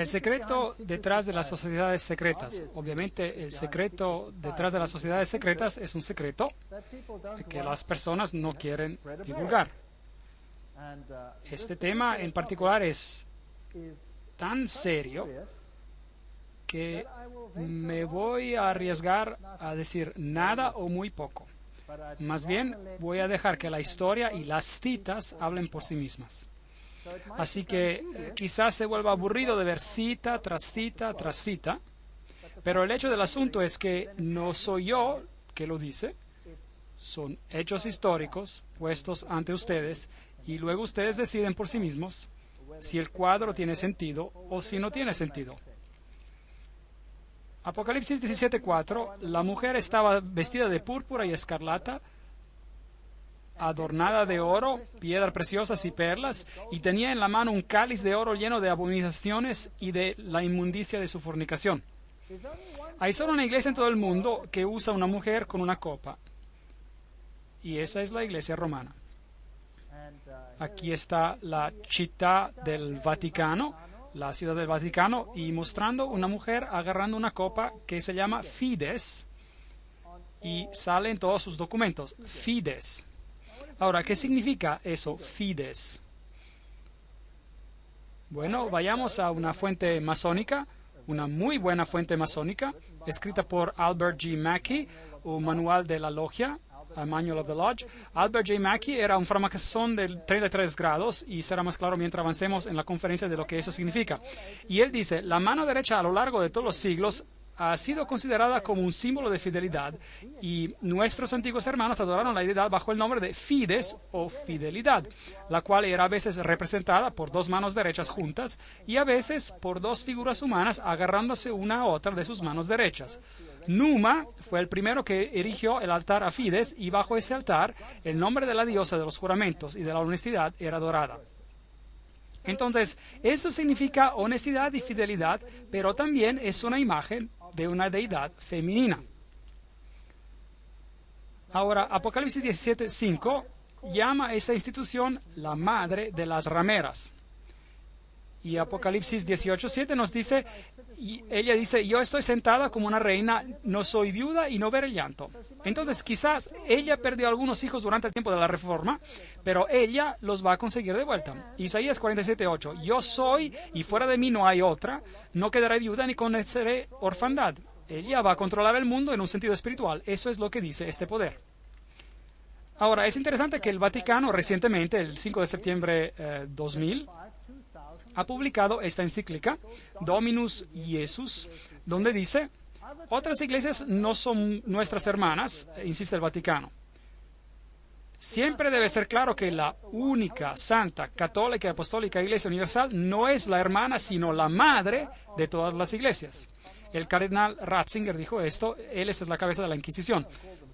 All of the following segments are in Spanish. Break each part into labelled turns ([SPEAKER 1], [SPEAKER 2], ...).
[SPEAKER 1] El secreto detrás de las sociedades secretas. Obviamente, el secreto detrás de las sociedades secretas es un secreto que las personas no quieren divulgar. Este tema en particular es tan serio que me voy a arriesgar a decir nada o muy poco. Más bien, voy a dejar que la historia y las citas hablen por sí mismas. Así que quizás se vuelva aburrido de ver cita tras cita tras cita, pero el hecho del asunto es que no soy yo que lo dice, son hechos históricos puestos ante ustedes y luego ustedes deciden por sí mismos si el cuadro tiene sentido o si no tiene sentido. Apocalipsis 17:4, la mujer estaba vestida de púrpura y escarlata, adornada de oro, piedras preciosas y perlas, y tenía en la mano un cáliz de oro lleno de abominaciones y de la inmundicia de su fornicación. Hay solo una iglesia en todo el mundo que usa una mujer con una copa, y esa es la iglesia romana. Aquí está la città del Vaticano, la ciudad del Vaticano, y mostrando una mujer agarrando una copa que se llama Fides, y sale en todos sus documentos, Fides. Ahora, ¿qué significa eso, Fides? Bueno, vayamos a una fuente masónica, una muy buena fuente masónica, escrita por Albert G. Mackey, un manual de la logia, a Manual of the Lodge. Albert J. Mackey era un francmasón de 33 grados y será más claro mientras avancemos en la conferencia de lo que eso significa. Y él dice, la mano derecha a lo largo de todos los siglos ha sido considerada como un símbolo de fidelidad y nuestros antiguos hermanos adoraron la deidad bajo el nombre de Fides o fidelidad, la cual era a veces representada por dos manos derechas juntas y a veces por dos figuras humanas agarrándose una a otra de sus manos derechas. Numa fue el primero que erigió el altar a Fides y bajo ese altar el nombre de la diosa de los juramentos y de la honestidad era adorada. Entonces, eso significa honestidad y fidelidad, pero también es una imagen de una deidad femenina. Ahora, Apocalipsis 17:5 llama a esta institución la madre de las rameras. Y Apocalipsis 18:7 nos dice, y ella dice, yo estoy sentada como una reina, no soy viuda y no veré llanto. Entonces, quizás ella perdió algunos hijos durante el tiempo de la Reforma, pero ella los va a conseguir de vuelta. Isaías 47:8, yo soy y fuera de mí no hay otra, no quedaré viuda ni conoceré orfandad. Ella va a controlar el mundo en un sentido espiritual. Eso es lo que dice este poder. Ahora, es interesante que el Vaticano recientemente, el 5 de septiembre 2000, ha publicado esta encíclica, Dominus Iesus, donde dice, otras iglesias no son nuestras hermanas, insiste el Vaticano. Siempre debe ser claro que la única, santa, católica y apostólica Iglesia Universal no es la hermana, sino la madre de todas las iglesias. El cardenal Ratzinger dijo esto, él es la cabeza de la Inquisición.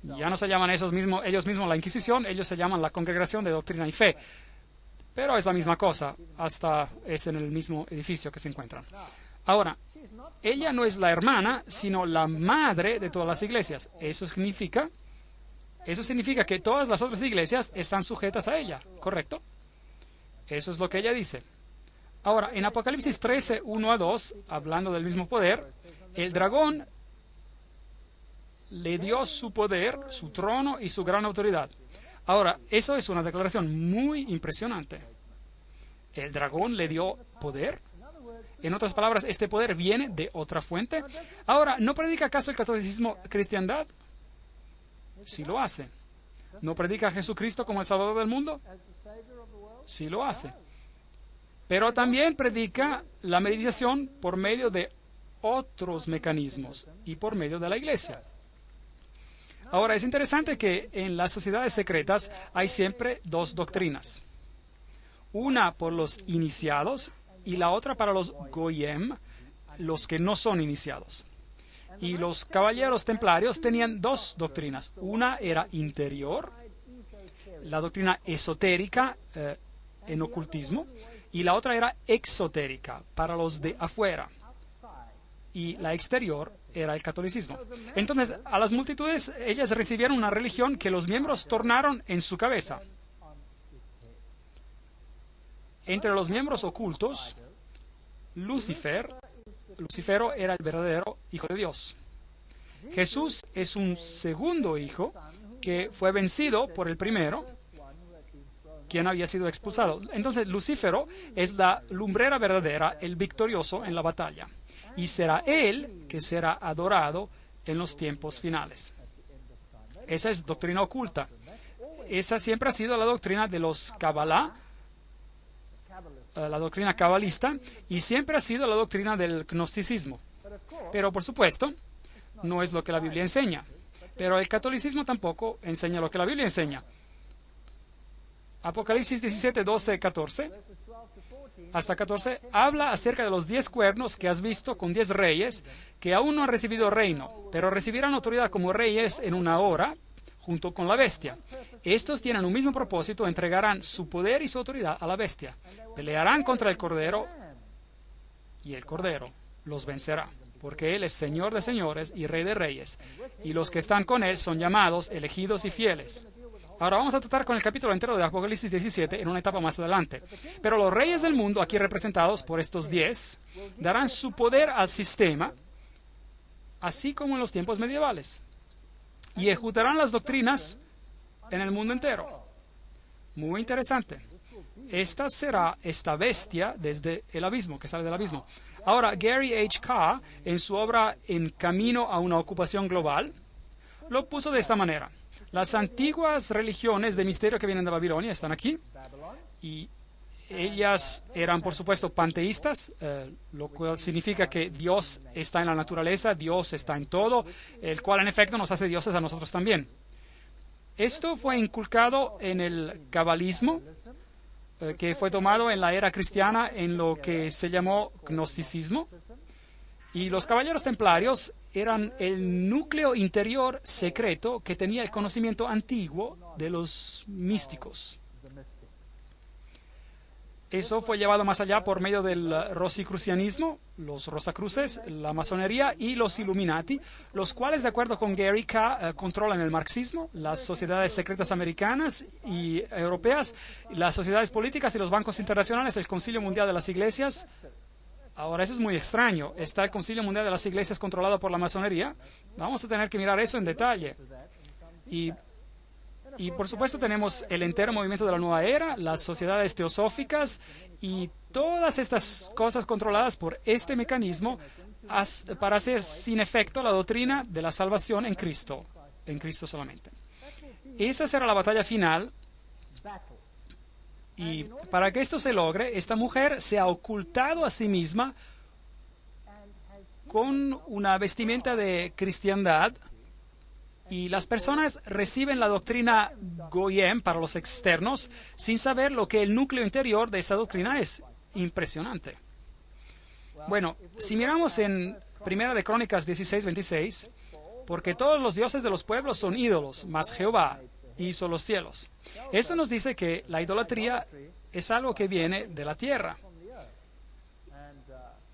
[SPEAKER 1] Ya no se llaman ellos mismos la Inquisición, ellos se llaman la Congregación de Doctrina y Fe. Pero es la misma cosa, hasta es en el mismo edificio que se encuentran. Ahora, ella no es la hermana, sino la madre de todas las iglesias. Eso significa que todas las otras iglesias están sujetas a ella, ¿correcto? Eso es lo que ella dice. Ahora, en Apocalipsis 13, 1-2, hablando del mismo poder, el dragón le dio su poder, su trono y su gran autoridad. Ahora, eso es una declaración muy impresionante. ¿El dragón le dio poder? En otras palabras, ¿este poder viene de otra fuente? Ahora, ¿no predica acaso el catolicismo cristiandad? Sí lo hace. ¿No predica a Jesucristo como el Salvador del mundo? Sí lo hace. Pero también predica la meditación por medio de otros mecanismos y por medio de la iglesia. Ahora, es interesante que en las sociedades secretas hay siempre dos doctrinas. Una por los iniciados y la otra para los goyim, los que no son iniciados. Y los caballeros templarios tenían dos doctrinas. Una era interior, la doctrina esotérica en ocultismo, y la otra era exotérica, para los de afuera. Y la exterior era el catolicismo. Entonces, a las multitudes, ellas recibieron una religión que los miembros tornaron en su cabeza. Entre los miembros ocultos, Lucifero era el verdadero Hijo de Dios. Jesús es un segundo hijo que fue vencido por el primero, quien había sido expulsado. Entonces, Lucífero es la lumbrera verdadera, el victorioso en la batalla. Y será él que será adorado en los tiempos finales. Esa es doctrina oculta. Esa siempre ha sido la doctrina de los Kabbalah, la doctrina cabalista, y siempre ha sido la doctrina del gnosticismo. Pero, por supuesto, no es lo que la Biblia enseña. Pero el catolicismo tampoco enseña lo que la Biblia enseña. Apocalipsis 17, 12, 14, hasta 14, habla acerca de los 10 cuernos que has visto con 10 reyes que aún no han recibido reino, pero recibirán autoridad como reyes en una hora, junto con la bestia. Estos tienen un mismo propósito, entregarán su poder y su autoridad a la bestia. Pelearán contra el Cordero, y el Cordero los vencerá, porque Él es Señor de señores y Rey de reyes, y los que están con Él son llamados, elegidos y fieles. Ahora vamos a tratar con el capítulo entero de Apocalipsis 17 en una etapa más adelante. Pero los reyes del mundo, aquí representados por estos 10, darán su poder al sistema, así como en los tiempos medievales, y ejecutarán las doctrinas en el mundo entero. Muy interesante. Esta será esta bestia desde el abismo, que sale del abismo. Ahora, Gary H. Carr, en su obra En Camino a una Ocupación Global, lo puso de esta manera. Las antiguas religiones de misterio que vienen de Babilonia están aquí, y ellas eran, por supuesto, panteístas, lo cual significa que Dios está en la naturaleza, Dios está en todo, el cual en efecto nos hace dioses a nosotros también. Esto fue inculcado en el cabalismo, que fue tomado en la era cristiana en lo que se llamó gnosticismo. Y los caballeros templarios eran el núcleo interior secreto que tenía el conocimiento antiguo de los místicos. Eso fue llevado más allá por medio del rosicrucianismo, los rosacruces, la masonería y los Illuminati, los cuales, de acuerdo con Gary K., controlan el marxismo, las sociedades secretas americanas y europeas, las sociedades políticas y los bancos internacionales, el Concilio Mundial de las Iglesias. Ahora, eso es muy extraño. ¿Está el Concilio Mundial de las Iglesias controlado por la masonería? Vamos a tener que mirar eso en detalle. Y por supuesto tenemos el entero movimiento de la nueva era, las sociedades teosóficas y todas estas cosas controladas por este mecanismo para hacer sin efecto la doctrina de la salvación en Cristo solamente. Esa será la batalla final. Y para que esto se logre, esta mujer se ha ocultado a sí misma con una vestimenta de cristiandad, y las personas reciben la doctrina Goyim para los externos sin saber lo que el núcleo interior de esa doctrina es. Impresionante. Bueno, si miramos en Primera de Crónicas 16:26, porque todos los dioses de los pueblos son ídolos, mas Jehová hizo los cielos. Esto nos dice que la idolatría es algo que viene de la tierra.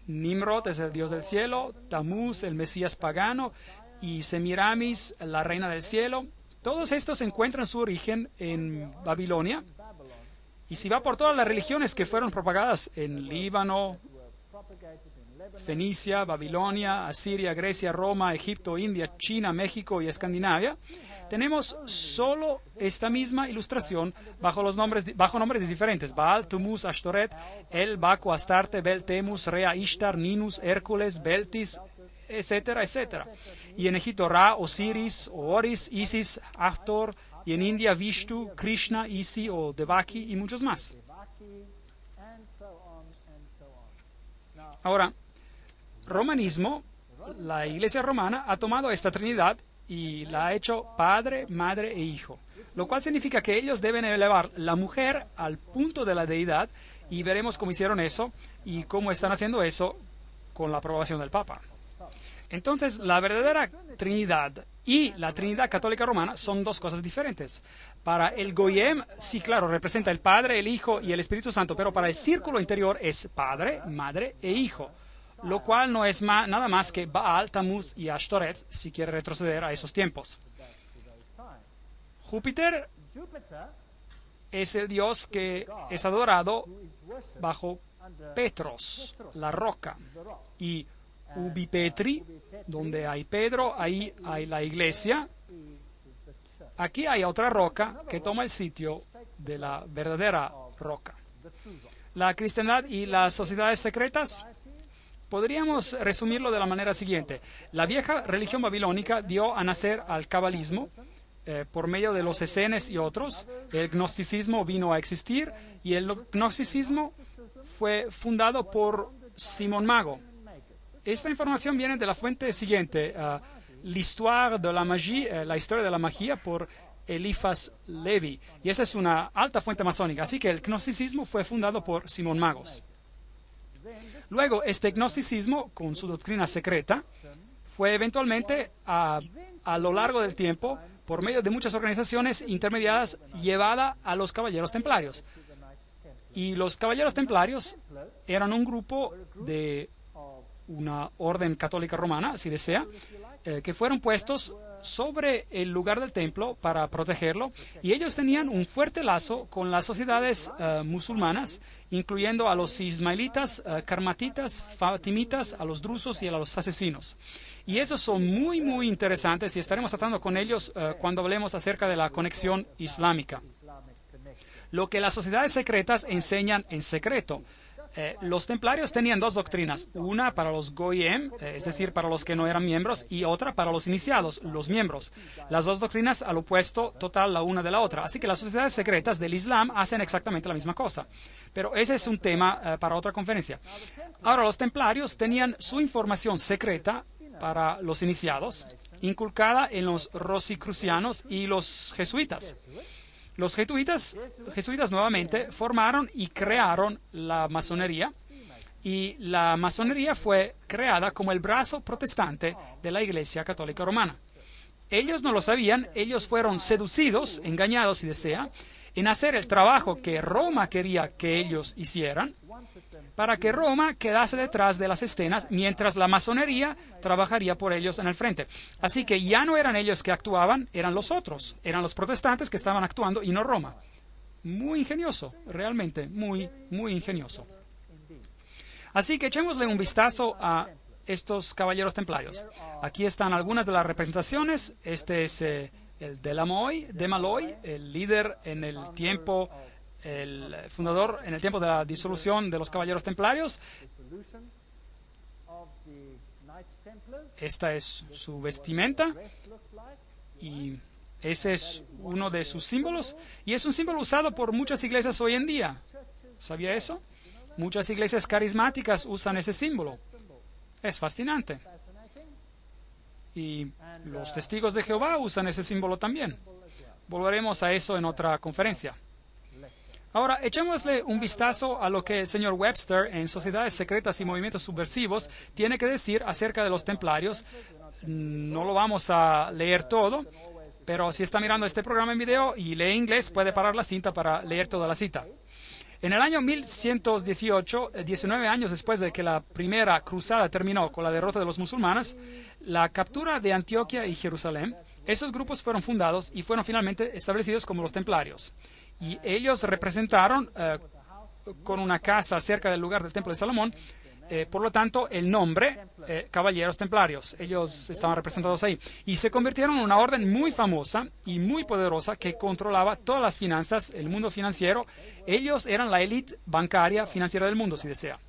[SPEAKER 1] Nimrod es el dios del cielo, Tamuz el Mesías pagano, y Semiramis, la reina del cielo. Todos estos encuentran su origen en Babilonia. Y si va por todas las religiones que fueron propagadas en Líbano, Fenicia, Babilonia, Asiria, Grecia, Roma, Egipto, India, China, México y Escandinavia, tenemos solo esta misma ilustración bajo nombres diferentes: Baal, Tumuz, Ashtoret, El, Baco, Astarte, Bel, Temus, Rea, Ishtar, Ninus, Hércules, Beltis, etcétera, etcétera. Y en Egipto Ra, Osiris, Oris, Isis, Hathor, y en India Vishnu, Krishna, Isi o Devaki y muchos más. Ahora, romanismo, la Iglesia romana ha tomado esta Trinidad y la ha hecho Padre, Madre e Hijo, lo cual significa que ellos deben elevar la mujer al punto de la deidad, y veremos cómo hicieron eso y cómo están haciendo eso con la aprobación del Papa. Entonces, la verdadera Trinidad y la Trinidad católica romana son dos cosas diferentes. Para el Goyim, sí, claro, representa el Padre, el Hijo y el Espíritu Santo, pero para el círculo interior es Padre, Madre e Hijo, lo cual no es nada más que Baal, Tamuz y Ashtoret, si quiere retroceder a esos tiempos. Júpiter es el dios que es adorado bajo Petros, la roca, y Ubi Petri, donde hay Pedro, ahí hay la iglesia. Aquí hay otra roca que toma el sitio de la verdadera roca. La cristiandad y las sociedades secretas, podríamos resumirlo de la manera siguiente. La vieja religión babilónica dio a nacer al cabalismo por medio de los esenes y otros. El gnosticismo vino a existir y el gnosticismo fue fundado por Simón Mago. Esta información viene de la fuente siguiente, l'histoire de la magie, la historia de la magia por Eliphas Levi. Y esa es una alta fuente masónica. Así que el gnosticismo fue fundado por Simón Magos. Luego, este gnosticismo, con su doctrina secreta, fue eventualmente, a lo largo del tiempo, por medio de muchas organizaciones intermediadas, llevada a los caballeros templarios. Y los caballeros templarios eran un grupo de una orden católica romana, si desea, que fueron puestos sobre el lugar del templo para protegerlo, y ellos tenían un fuerte lazo con las sociedades musulmanas, incluyendo a los ismaelitas, karmatitas, fatimitas, a los drusos y a los asesinos. Y esos son muy, muy interesantes y estaremos tratando con ellos cuando hablemos acerca de la conexión islámica. Lo que las sociedades secretas enseñan en secreto. Los templarios tenían dos doctrinas, una para los goyim, es decir, para los que no eran miembros, y otra para los iniciados, los miembros. Las dos doctrinas al opuesto total la una de la otra. Así que las sociedades secretas del Islam hacen exactamente la misma cosa. Pero ese es un tema para otra conferencia. Ahora, los templarios tenían su información secreta para los iniciados, inculcada en los rosicrucianos y los jesuitas. Los jesuitas nuevamente formaron y crearon la masonería, y la masonería fue creada como el brazo protestante de la Iglesia Católica Romana. Ellos no lo sabían, ellos fueron seducidos, engañados si desea, en hacer el trabajo que Roma quería que ellos hicieran, para que Roma quedase detrás de las escenas, mientras la masonería trabajaría por ellos en el frente. Así que ya no eran ellos que actuaban, eran los otros, eran los protestantes que estaban actuando y no Roma. Muy ingenioso, realmente, muy, muy ingenioso. Así que echémosle un vistazo a estos caballeros templarios. Aquí están algunas de las representaciones. Este es el de Maloy, el líder en el tiempo, el fundador en el tiempo de la disolución de los caballeros templarios. Esta es su vestimenta y ese es uno de sus símbolos, y es un símbolo usado por muchas iglesias hoy en día. ¿Sabía eso? Muchas iglesias carismáticas usan ese símbolo. Es fascinante. Y los testigos de Jehová usan ese símbolo también. Volveremos a eso en otra conferencia. Ahora, echémosle un vistazo a lo que el señor Webster en Sociedades Secretas y Movimientos Subversivos tiene que decir acerca de los templarios. No lo vamos a leer todo, pero si está mirando este programa en video y lee inglés, puede parar la cinta para leer toda la cita. En el año 1118, 19 años después de que la primera cruzada terminó con la derrota de los musulmanes, la captura de Antioquia y Jerusalén, esos grupos fueron fundados y fueron finalmente establecidos como los templarios. Y ellos representaron con una casa cerca del lugar del Templo de Salomón, por lo tanto, el nombre Caballeros Templarios. Ellos estaban representados ahí. Y se convirtieron en una orden muy famosa y muy poderosa que controlaba todas las finanzas, el mundo financiero. Ellos eran la élite bancaria financiera del mundo, si desea.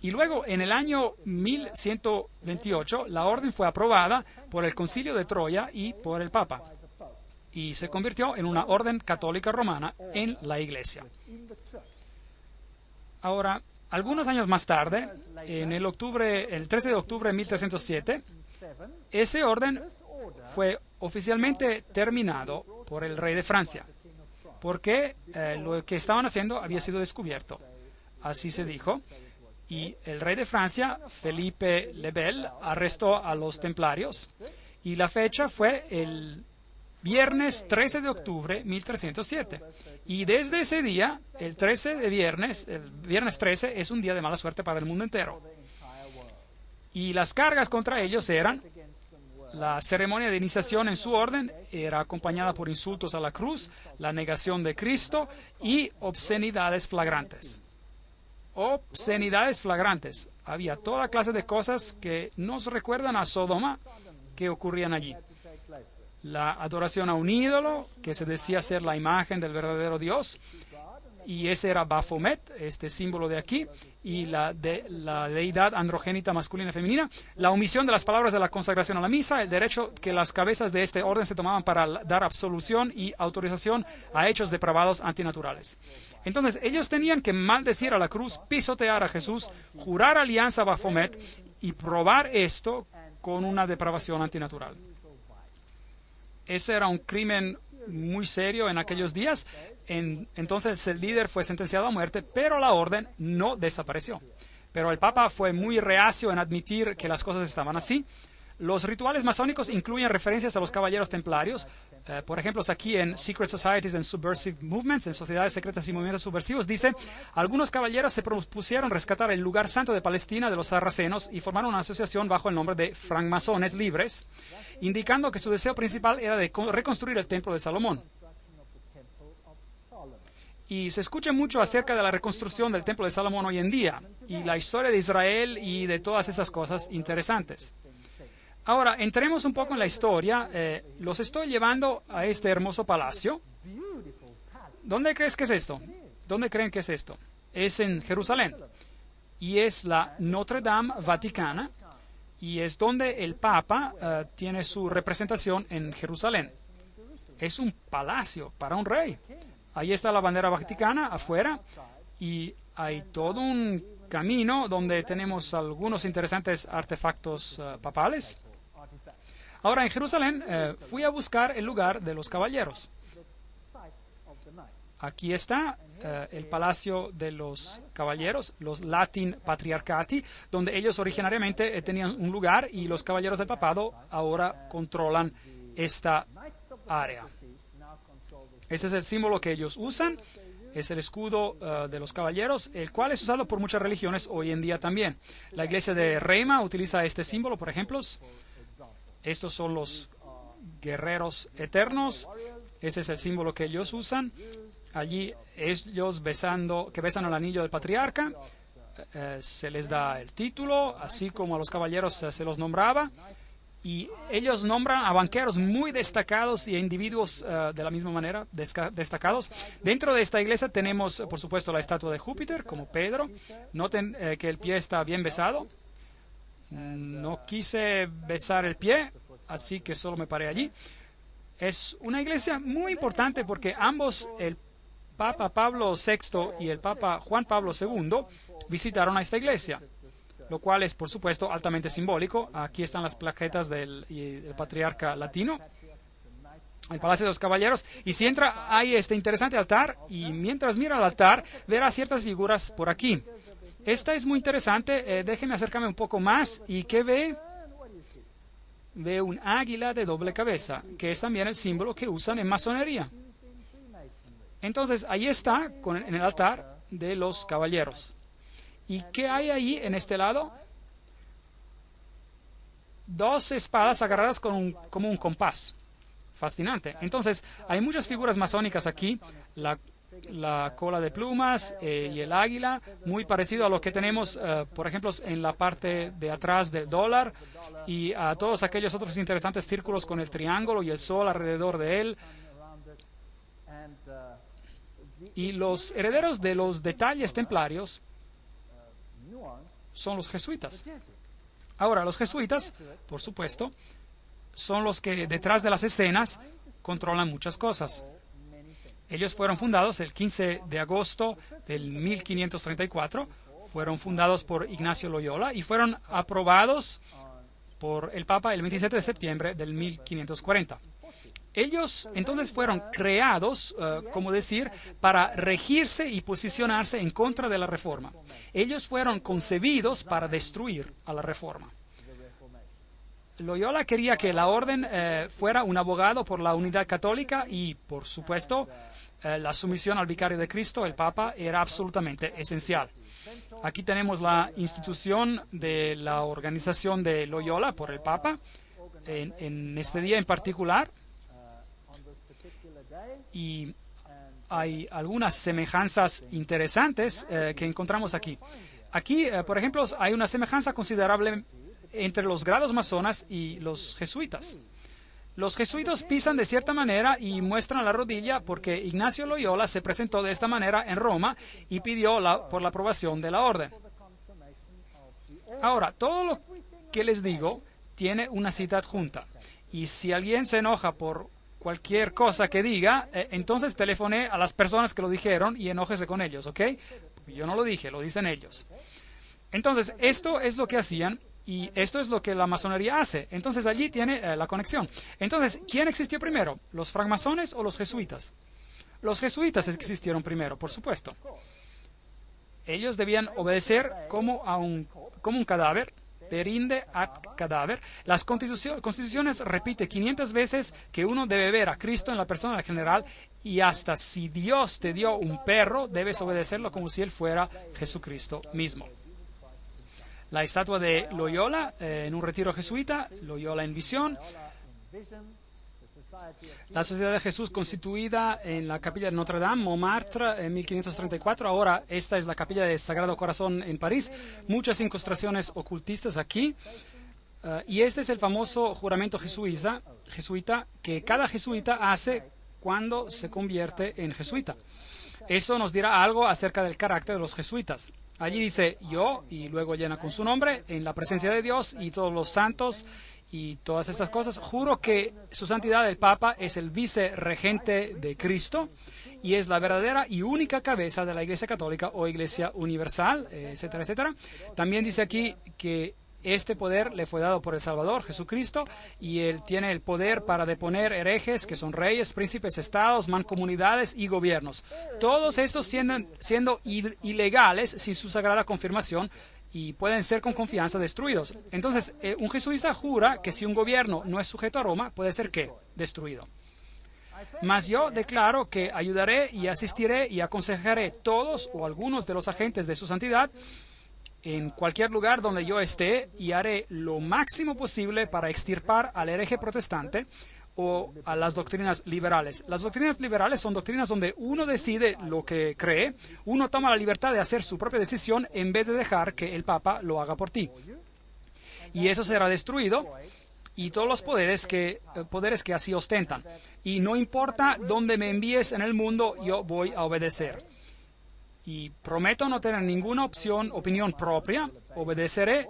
[SPEAKER 1] Y luego, en el año 1128, la orden fue aprobada por el Concilio de Troya y por el Papa. Y se convirtió en una orden católica romana en la Iglesia. Ahora, algunos años más tarde, el 13 de octubre de 1307, ese orden fue oficialmente terminado por el rey de Francia, porque lo que estaban haciendo había sido descubierto. Así se dijo. Y el rey de Francia, Felipe le Bel, arrestó a los templarios, y la fecha fue el viernes 13 de octubre 1307. Y desde ese día, el viernes 13, es un día de mala suerte para el mundo entero. Y las cargas contra ellos eran: la ceremonia de iniciación en su orden era acompañada por insultos a la cruz, la negación de Cristo y obscenidades flagrantes. obscenidades flagrantes. Había toda clase de cosas que nos recuerdan a Sodoma que ocurrían allí. La adoración a un ídolo, que se decía ser la imagen del verdadero Dios, y ese era Baphomet, este símbolo de aquí, y la deidad androgénita masculina y femenina, la omisión de las palabras de la consagración a la misa, el derecho que las cabezas de este orden se tomaban para dar absolución y autorización a hechos depravados antinaturales. Entonces, ellos tenían que maldecir a la cruz, pisotear a Jesús, jurar alianza a Baphomet y probar esto con una depravación antinatural. Ese era un crimen muy serio en aquellos días. Entonces el líder fue sentenciado a muerte, pero la orden no desapareció. Pero el Papa fue muy reacio en admitir que las cosas estaban así. Los rituales masónicos incluyen referencias a los caballeros templarios. Por ejemplo, aquí en Secret Societies and Subversive Movements, en sociedades secretas y movimientos subversivos, dice: algunos caballeros se propusieron rescatar el lugar santo de Palestina de los sarracenos y formaron una asociación bajo el nombre de francmasones libres, indicando que su deseo principal era de reconstruir el templo de Salomón. Y se escucha mucho acerca de la reconstrucción del templo de Salomón hoy en día, y la historia de Israel y de todas esas cosas interesantes. Ahora, entremos un poco en la historia. Los estoy llevando a este hermoso palacio. ¿Dónde crees que es esto? ¿Dónde creen que es esto? Es en Jerusalén. Y es la Notre Dame Vaticana. Y es donde el Papa tiene su representación en Jerusalén. Es un palacio para un rey. Ahí está la bandera vaticana afuera. Y hay todo un camino donde tenemos algunos interesantes artefactos papales. Ahora, en Jerusalén fui a buscar el lugar de los caballeros. Aquí está el palacio de los caballeros, los Latin Patriarchati, donde ellos originariamente tenían un lugar y los caballeros del papado ahora controlan esta área. Este es el símbolo que ellos usan. Es el escudo de los caballeros, el cual es usado por muchas religiones hoy en día también. La iglesia de Reima utiliza este símbolo, por ejemplo. Estos son los guerreros eternos. Ese es el símbolo que ellos usan. Allí ellos besan el anillo del patriarca. Se les da el título, así como a los caballeros se los nombraba. Y ellos nombran a banqueros muy destacados y a individuos de la misma manera destacados. Dentro de esta iglesia tenemos, por supuesto, la estatua de Júpiter, como Pedro. Noten que el pie está bien besado. No quise besar el pie, así que solo me paré allí. Es una iglesia muy importante porque ambos, el Papa Pablo VI y el Papa Juan Pablo II, visitaron a esta iglesia, lo cual es, por supuesto, altamente simbólico. Aquí están las plaquetas del patriarca latino, el Palacio de los Caballeros. Y si entra, hay este interesante altar, y mientras mira el altar, verá ciertas figuras por aquí. Esta es muy interesante. Déjeme acercarme un poco más. ¿Y qué ve? Ve un águila de doble cabeza, que es también el símbolo que usan en masonería. Entonces, ahí está, en el altar de los caballeros. ¿Y qué hay ahí en este lado? Dos espadas agarradas como un compás. Fascinante. Entonces, hay muchas figuras masónicas aquí. La cola de plumas y el águila, muy parecido a lo que tenemos, por ejemplo, en la parte de atrás del dólar, y a todos aquellos otros interesantes círculos con el triángulo y el sol alrededor de él. Y los herederos de los detalles templarios son los jesuitas. Ahora, los jesuitas, por supuesto, son los que detrás de las escenas controlan muchas cosas. Ellos fueron fundados el 15 de agosto del 1534, fueron fundados por Ignacio Loyola y fueron aprobados por el Papa el 27 de septiembre del 1540. Ellos entonces fueron creados, como decir, para regirse y posicionarse en contra de la Reforma. Ellos fueron concebidos para destruir a la Reforma. Loyola quería que la orden fuera un abogado por la unidad católica y, por supuesto, la sumisión al vicario de Cristo, el Papa, era absolutamente esencial. Aquí tenemos la institución de la organización de Loyola por el Papa en este día en particular. Y hay algunas semejanzas interesantes que encontramos aquí. Aquí, por ejemplo, hay una semejanza considerable entre los grados masonas y los jesuitas. Los jesuitas pisan de cierta manera y muestran la rodilla porque Ignacio Loyola se presentó de esta manera en Roma y pidió por la aprobación de la orden. Ahora, todo lo que les digo tiene una cita adjunta. Y si alguien se enoja por cualquier cosa que diga, entonces telefone a las personas que lo dijeron y enójese con ellos, ¿ok? Porque yo no lo dije, lo dicen ellos. Entonces, esto es lo que hacían y esto es lo que la masonería hace. Entonces, allí tiene la conexión. Entonces, ¿quién existió primero? ¿Los francmasones o los jesuitas? Los jesuitas existieron primero, por supuesto. Ellos debían obedecer como un cadáver, perinde ad cadáver. Las constituciones repite 500 veces que uno debe ver a Cristo en la persona del general y hasta si Dios te dio un perro, debes obedecerlo como si él fuera Jesucristo mismo. La estatua de Loyola en un retiro jesuita, Loyola en visión. La Sociedad de Jesús constituida en la capilla de Notre Dame, Montmartre, en 1534. Ahora esta es la capilla del Sagrado Corazón en París. Muchas incrustaciones ocultistas aquí. Y este es el famoso juramento jesuita que cada jesuita hace cuando se convierte en jesuita. Eso nos dirá algo acerca del carácter de los jesuitas. Allí dice yo y luego llena con su nombre en la presencia de Dios y todos los santos y todas estas cosas. Juro que su santidad el Papa es el vicerregente de Cristo y es la verdadera y única cabeza de la Iglesia Católica o Iglesia Universal, etcétera, etcétera. También dice aquí que este poder le fue dado por el Salvador, Jesucristo, y él tiene el poder para deponer herejes, que son reyes, príncipes, estados, mancomunidades y gobiernos. Todos estos siendo ilegales sin su sagrada confirmación y pueden ser con confianza destruidos. Entonces, un jesuita jura que si un gobierno no es sujeto a Roma, puede ser ¿qué? Destruido. Mas yo declaro que ayudaré y asistiré y aconsejaré todos o algunos de los agentes de su santidad en cualquier lugar donde yo esté y haré lo máximo posible para extirpar al hereje protestante o a las doctrinas liberales. Las doctrinas liberales son doctrinas donde uno decide lo que cree, uno toma la libertad de hacer su propia decisión en vez de dejar que el Papa lo haga por ti. Y eso será destruido y todos los poderes que así ostentan. Y no importa dónde me envíes en el mundo, yo voy a obedecer. Y prometo no tener ninguna opinión propia, obedeceré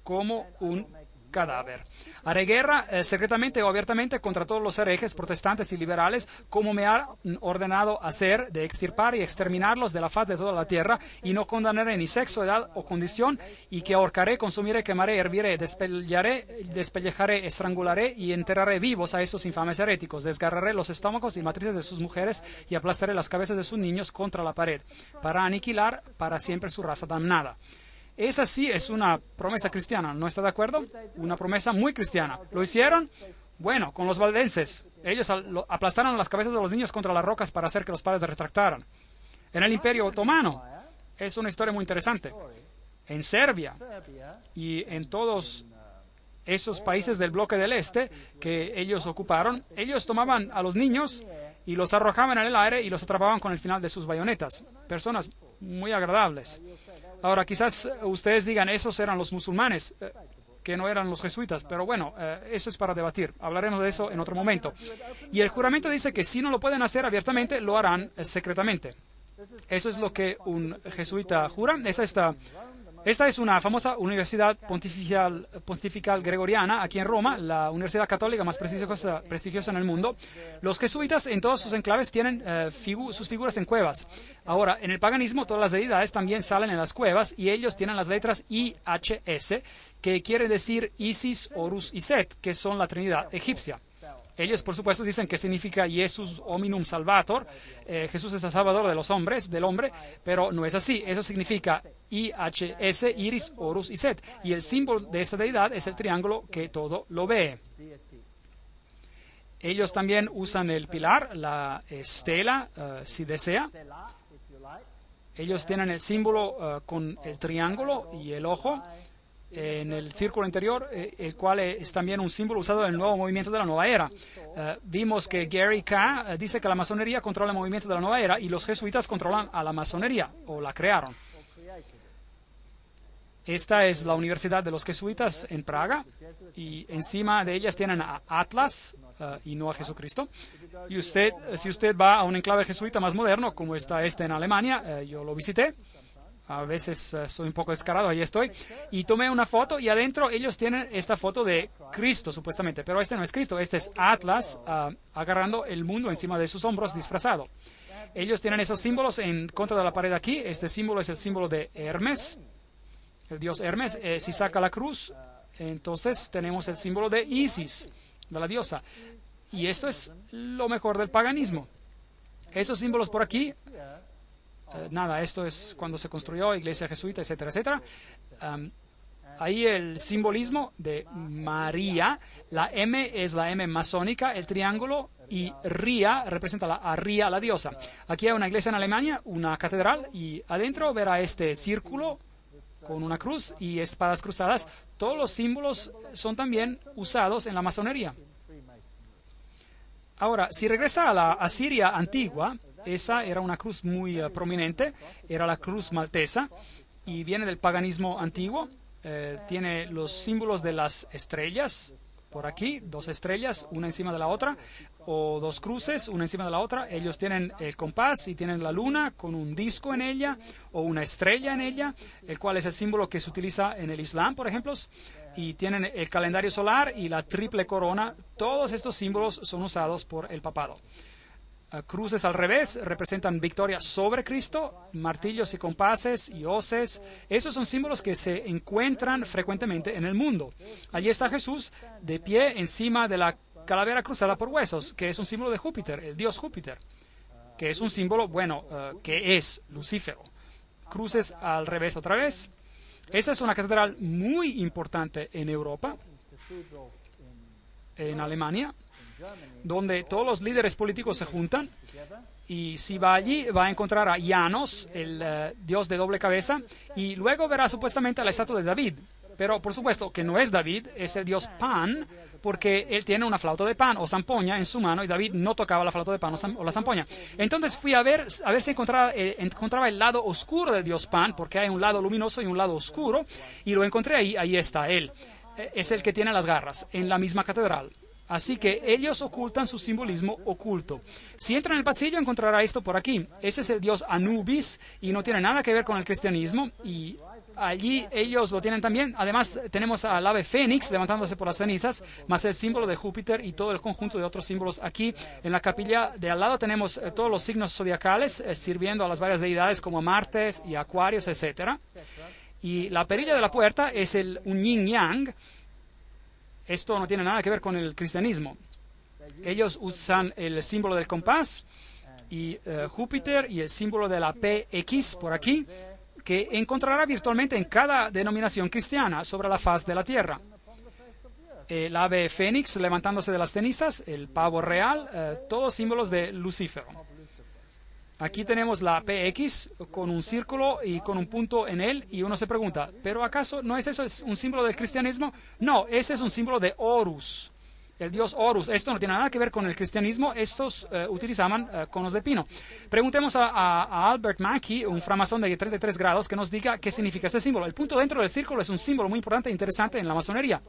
[SPEAKER 1] como un cadáver. Haré guerra secretamente o abiertamente contra todos los herejes protestantes y liberales, como me ha ordenado hacer, de extirpar y exterminarlos de la faz de toda la tierra, y no condenaré ni sexo, edad o condición, y que ahorcaré, consumiré, quemaré, herviré, despellejaré, estrangularé y enterraré vivos a estos infames heréticos, desgarraré los estómagos y matrices de sus mujeres y aplastaré las cabezas de sus niños contra la pared, para aniquilar para siempre su raza damnada. Esa sí es una promesa cristiana, ¿no está de acuerdo? Una promesa muy cristiana. ¿Lo hicieron? Bueno, con los valdenses. Ellos aplastaron las cabezas de los niños contra las rocas para hacer que los padres retractaran. En el Imperio Otomano, es una historia muy interesante. En Serbia y en todos esos países del bloque del este que ellos ocuparon, ellos tomaban a los niños y los arrojaban en el aire y los atrapaban con el final de sus bayonetas. Personas muy agradables. Ahora, quizás ustedes digan, esos eran los musulmanes, que no eran los jesuitas, pero bueno, eso es para debatir. Hablaremos de eso en otro momento. Y el juramento dice que si no lo pueden hacer abiertamente, lo harán secretamente. Eso es lo que un jesuita jura. Esta es una famosa universidad pontifical gregoriana aquí en Roma, la universidad católica más prestigiosa en el mundo. Los jesuitas en todos sus enclaves tienen sus figuras en cuevas. Ahora, en el paganismo todas las deidades también salen en las cuevas y ellos tienen las letras IHS, que quiere decir Isis, Horus y Set, que son la Trinidad egipcia. Ellos, por supuesto, dicen que significa Jesus hominum salvator, Jesús es el salvador de los hombres, del hombre, pero no es así. Eso significa IHS, Iris, Horus y Set. Y el símbolo de esta deidad es el triángulo que todo lo ve. Ellos también usan el pilar, la estela, si desea. Ellos tienen el símbolo con el triángulo y el ojo. en el círculo interior, el cual es también un símbolo usado en el nuevo movimiento de la nueva era. Vimos que Gary K. Dice que la masonería controla el movimiento de la nueva era y los jesuitas controlan a la masonería, o la crearon. Esta es la Universidad de los Jesuitas en Praga, y encima de ellas tienen a Atlas y no a Jesucristo. Y si usted va a un enclave jesuita más moderno, como está en Alemania, yo lo visité. A veces soy un poco descarado, ahí estoy. Y tomé una foto y adentro ellos tienen esta foto de Cristo, supuestamente. Pero este no es Cristo, este es Atlas agarrando el mundo encima de sus hombros disfrazado. Ellos tienen esos símbolos en contra de la pared aquí. Este símbolo es el símbolo de Hermes, el dios Hermes. Si saca la cruz, entonces tenemos el símbolo de Isis, de la diosa. Y esto es lo mejor del paganismo. Esos símbolos por aquí... nada, esto es cuando se construyó iglesia jesuita, etcétera, etcétera. Ahí el simbolismo de María, la M es la M masónica, el triángulo, y Ría representa a Ría, la diosa. Aquí hay una iglesia en Alemania, una catedral, y adentro verá este círculo con una cruz y espadas cruzadas. Todos los símbolos son también usados en la masonería. Ahora, si regresa a la Asiria antigua, esa era una cruz muy prominente, era la cruz maltesa, y viene del paganismo antiguo. Tiene los símbolos de las estrellas, por aquí, 2 estrellas, una encima de la otra, o 2 cruces, una encima de la otra. Ellos tienen el compás y tienen la luna con un disco en ella, o una estrella en ella, el cual es el símbolo que se utiliza en el Islam, por ejemplo. Y tienen el calendario solar y la triple corona. Todos estos símbolos son usados por el papado. Cruces al revés representan victoria sobre Cristo, martillos y compases y hoces. Esos son símbolos que se encuentran frecuentemente en el mundo. Allí está Jesús de pie encima de la calavera cruzada por huesos, que es un símbolo de Júpiter, el dios Júpiter, que es un símbolo, que es Lucífero. Cruces al revés otra vez. Esa es una catedral muy importante en Europa, en Alemania, donde todos los líderes políticos se juntan, y si va allí va a encontrar a Janos, el dios de doble cabeza, y luego verá supuestamente la estatua de David. Pero por supuesto que no es David, es el dios Pan, porque él tiene una flauta de pan o zampoña en su mano, y David no tocaba la flauta de pan o la zampoña. Entonces fui a ver si encontraba el lado oscuro del dios Pan, porque hay un lado luminoso y un lado oscuro, y lo encontré ahí está él. Es el que tiene las garras, en la misma catedral. Así que ellos ocultan su simbolismo oculto. Si entra en el pasillo encontrará esto por aquí. Ese es el dios Anubis y no tiene nada que ver con el cristianismo, y allí ellos lo tienen también. Además tenemos al ave fénix levantándose por las cenizas, más el símbolo de Júpiter y todo el conjunto de otros símbolos. Aquí en la capilla de al lado tenemos todos los signos zodiacales sirviendo a las varias deidades como Martes y Acuarios, etcétera. Y la perilla de la puerta es un yin yang. Esto no tiene nada que ver con el cristianismo. Ellos usan el símbolo del compás y Júpiter y el símbolo de la PX por aquí, que encontrará virtualmente en cada denominación cristiana sobre la faz de la tierra. El ave fénix levantándose de las cenizas, el pavo real, todos símbolos de Lucífero. Aquí tenemos la PX con un círculo y con un punto en él, y uno se pregunta, ¿pero acaso no es eso un símbolo del cristianismo? No, ese es un símbolo de Horus, el dios Horus. Esto no tiene nada que ver con el cristianismo. Estos utilizaban conos de pino. Preguntemos a Albert Mackey, un framasón de 33 grados, que nos diga qué significa este símbolo. El punto dentro del círculo es un símbolo muy importante e interesante en la masonería.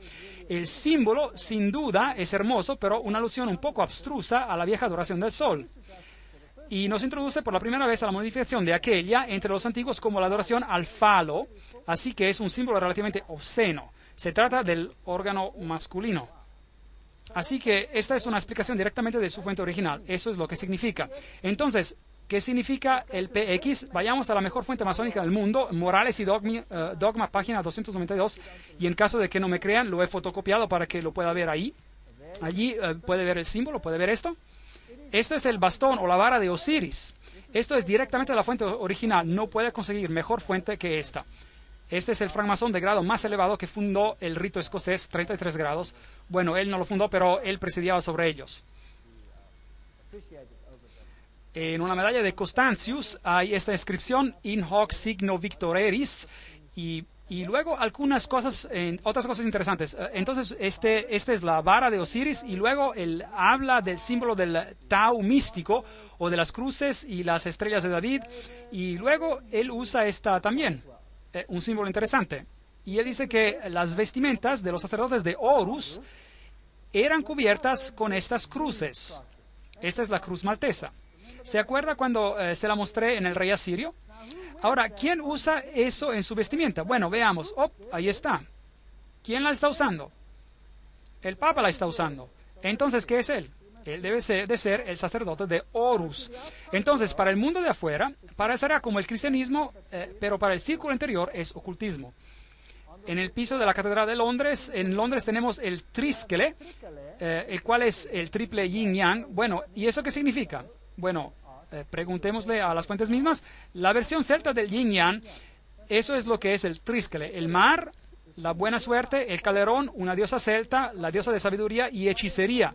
[SPEAKER 1] El símbolo, sin duda, es hermoso, pero una alusión un poco abstrusa a la vieja adoración del sol. Y nos introduce por la primera vez a la modificación de aquella entre los antiguos como la adoración al falo, así que es un símbolo relativamente obsceno. Se trata del órgano masculino. Así que esta es una explicación directamente de su fuente original. Eso es lo que significa. Entonces, ¿qué significa el PX? Vayamos a la mejor fuente masónica del mundo, Morales y Dogma, página 292, y en caso de que no me crean, lo he fotocopiado para que lo pueda ver ahí. Allí puede ver el símbolo, puede ver esto. Esto es el bastón o la vara de Osiris. Esto es directamente de la fuente original. No puede conseguir mejor fuente que esta. Este es el francmasón de grado más elevado que fundó el rito escocés, 33 grados. Bueno, él no lo fundó, pero él presidiaba sobre ellos. En una medalla de Constantius hay esta inscripción, In hoc signo victoreris, y Y luego algunas cosas, otras cosas interesantes. Entonces, esta es la vara de Osiris, y luego él habla del símbolo del Tau místico, o de las cruces y las estrellas de David, y luego él usa esta también, un símbolo interesante. Y él dice que las vestimentas de los sacerdotes de Horus eran cubiertas con estas cruces. Esta es la cruz maltesa. ¿Se acuerda cuando se la mostré en el rey asirio? Ahora, ¿quién usa eso en su vestimenta? Bueno, veamos. Oh, ahí está. ¿Quién la está usando? El Papa la está usando. Entonces, ¿qué es él? Él debe de ser el sacerdote de Horus. Entonces, para el mundo de afuera, parecerá como el cristianismo, pero para el círculo interior es ocultismo. En el piso de la Catedral de Londres, en Londres tenemos el trísquele, el cual es el triple yin-yang. Bueno, ¿y eso qué significa? Bueno, preguntémosle a las fuentes mismas. La versión celta del yin-yang, eso es lo que es el trísquele: el mar, la buena suerte; el calderón, una diosa celta, la diosa de sabiduría y hechicería.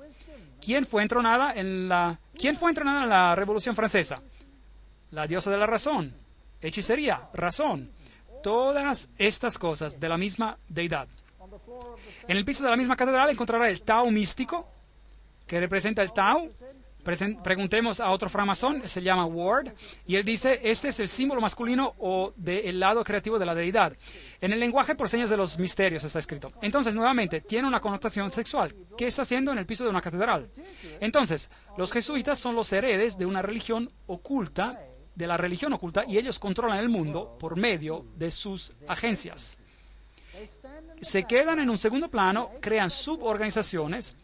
[SPEAKER 1] ¿Quién fue entronada en la Revolución Francesa? La diosa de la razón, hechicería, razón. Todas estas cosas de la misma deidad. En el piso de la misma catedral encontrará el Tau místico, que representa el Tau. Preguntemos a otro framasón, se llama Ward, y él dice: este es el símbolo masculino o del lado creativo de la deidad. En el lenguaje por señas de los misterios está escrito. Entonces, nuevamente, tiene una connotación sexual. ¿Qué está haciendo en el piso de una catedral? Entonces, los jesuitas son los heredes de una religión oculta, de la religión oculta, y ellos controlan el mundo por medio de sus agencias. Se quedan en un segundo plano, crean suborganizaciones,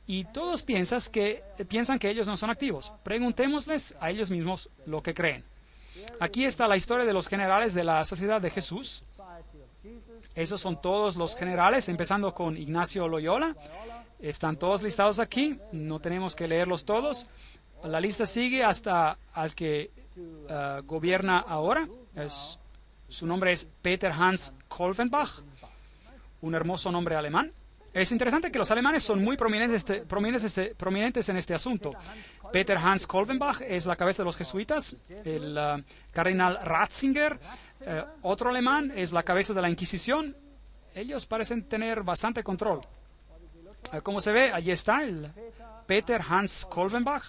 [SPEAKER 1] y todos piensan que ellos no son activos. Preguntémosles a ellos mismos lo que creen. Aquí está la historia de los generales de la Sociedad de Jesús. Esos son todos los generales, empezando con Ignacio Loyola. Están todos listados aquí, no tenemos que leerlos todos. La lista sigue hasta al que gobierna ahora. Su nombre es Peter Hans Kolvenbach, un hermoso nombre alemán. Es interesante que los alemanes son muy prominentes en este asunto. Peter Hans Kolvenbach es la cabeza de los jesuitas. El cardenal Ratzinger, otro alemán, es la cabeza de la Inquisición. Ellos parecen tener bastante control. Como se ve, allí está el Peter Hans Kolvenbach.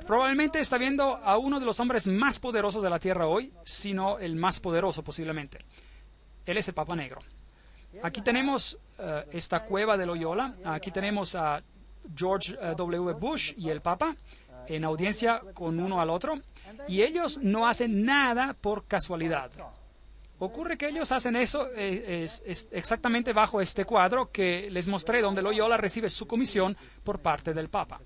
[SPEAKER 1] Probablemente está viendo a uno de los hombres más poderosos de la tierra hoy, si no el más poderoso posiblemente. Él es el Papa Negro. Aquí tenemos esta cueva de Loyola. Aquí tenemos a George W. Bush y el Papa en audiencia con uno al otro, y ellos no hacen nada por casualidad. Ocurre que ellos hacen eso es exactamente bajo este cuadro que les mostré, donde Loyola recibe su comisión por parte del Papa.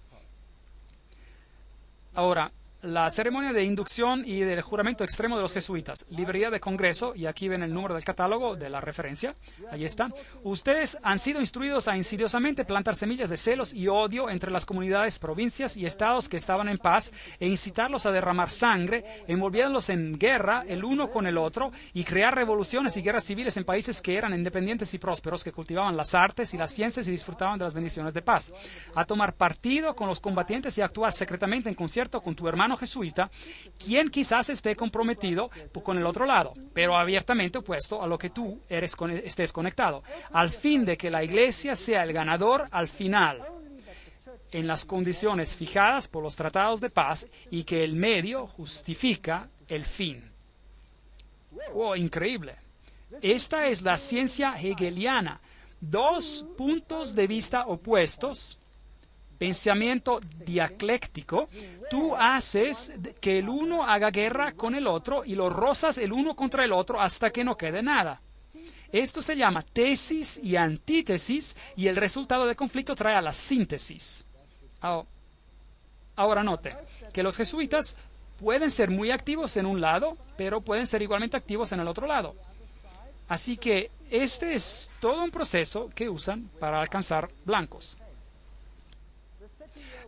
[SPEAKER 1] Ahora, la ceremonia de inducción y del juramento extremo de los jesuitas, librería de Congreso, y aquí ven el número del catálogo de la referencia, ahí está. Ustedes han sido instruidos a insidiosamente plantar semillas de celos y odio entre las comunidades, provincias y estados que estaban en paz, e incitarlos a derramar sangre, envolviéndolos en guerra el uno con el otro, y crear revoluciones y guerras civiles en países que eran independientes y prósperos, que cultivaban las artes y las ciencias y disfrutaban de las bendiciones de paz, a tomar partido con los combatientes y a actuar secretamente en concierto con tu hermano jesuita, quien quizás esté comprometido con el otro lado, pero abiertamente opuesto a lo que tú estés conectado, al fin de que la Iglesia sea el ganador al final, en las condiciones fijadas por los tratados de paz, y que el medio justifica el fin. ¡Oh, increíble! Esta es la ciencia hegeliana. Dos puntos de vista opuestos, pensamiento dialéctico. Tú haces que el uno haga guerra con el otro y lo rozas el uno contra el otro hasta que no quede nada. Esto se llama tesis y antítesis, y el resultado del conflicto trae a la síntesis. Ahora note que los jesuitas pueden ser muy activos en un lado, pero pueden ser igualmente activos en el otro lado. Así que este es todo un proceso que usan para alcanzar blancos.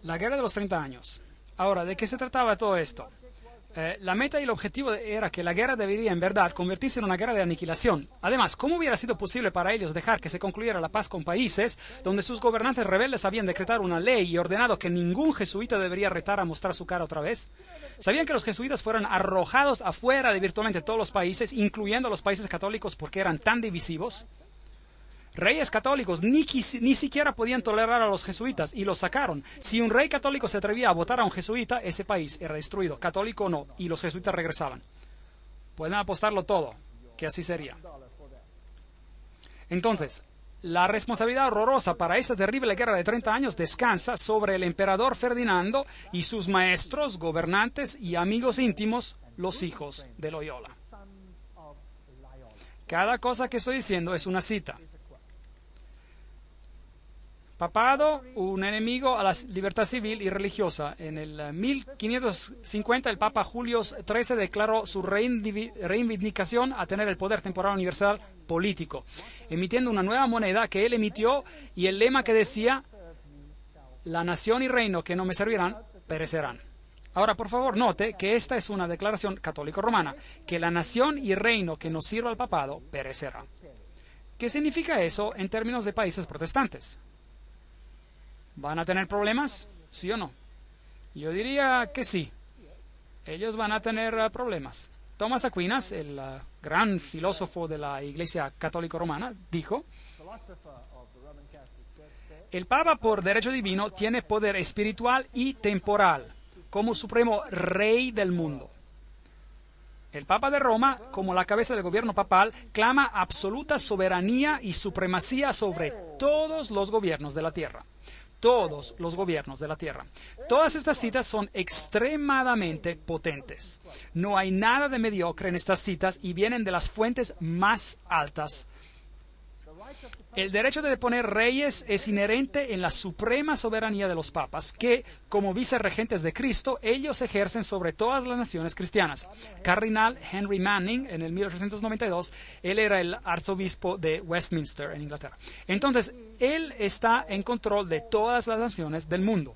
[SPEAKER 1] La guerra de los 30 años. Ahora, ¿de qué se trataba todo esto? La meta y el objetivo era que la guerra debería en verdad convertirse en una guerra de aniquilación. Además, ¿cómo hubiera sido posible para ellos dejar que se concluyera la paz con países donde sus gobernantes rebeldes habían decretado una ley y ordenado que ningún jesuita debería retar a mostrar su cara otra vez? ¿Sabían que los jesuitas fueron arrojados afuera de virtualmente todos los países, incluyendo los países católicos, porque eran tan divisivos? Reyes católicos ni siquiera podían tolerar a los jesuitas y los sacaron. Si un rey católico se atrevía a votar a un jesuita, ese país era destruido, católico o no, y los jesuitas regresaban. Pueden apostarlo todo, que así sería. Entonces, la responsabilidad horrorosa para esta terrible guerra de 30 años descansa sobre el emperador Ferdinando y sus maestros, gobernantes y amigos íntimos, los hijos de Loyola. Cada cosa que estoy diciendo es una cita. Papado, un enemigo a la libertad civil y religiosa. En el 1550, el Papa Julio XIII declaró su reivindicación a tener el poder temporal universal político, emitiendo una nueva moneda que él emitió y el lema que decía: la nación y reino que no me servirán, perecerán. Ahora, por favor, note que esta es una declaración católico-romana, que la nación y reino que no sirva al papado, perecerá. ¿Qué significa eso en términos de países protestantes? ¿Van a tener problemas? ¿Sí o no? Yo diría que sí. Ellos van a tener problemas. Tomás Aquinas, el gran filósofo de la Iglesia Católica Romana, dijo: el Papa por derecho divino tiene poder espiritual y temporal como supremo rey del mundo. El Papa de Roma, como la cabeza del gobierno papal, clama absoluta soberanía y supremacía sobre todos los gobiernos de la tierra. Todos los gobiernos de la tierra. Todas estas citas son extremadamente potentes. No hay nada de mediocre en estas citas y vienen de las fuentes más altas. El derecho de deponer reyes es inherente en la suprema soberanía de los papas, que, como vicerregentes de Cristo, ellos ejercen sobre todas las naciones cristianas. Cardinal Henry Manning, en el 1892, él era el arzobispo de Westminster, en Inglaterra. Entonces, él está en control de todas las naciones del mundo.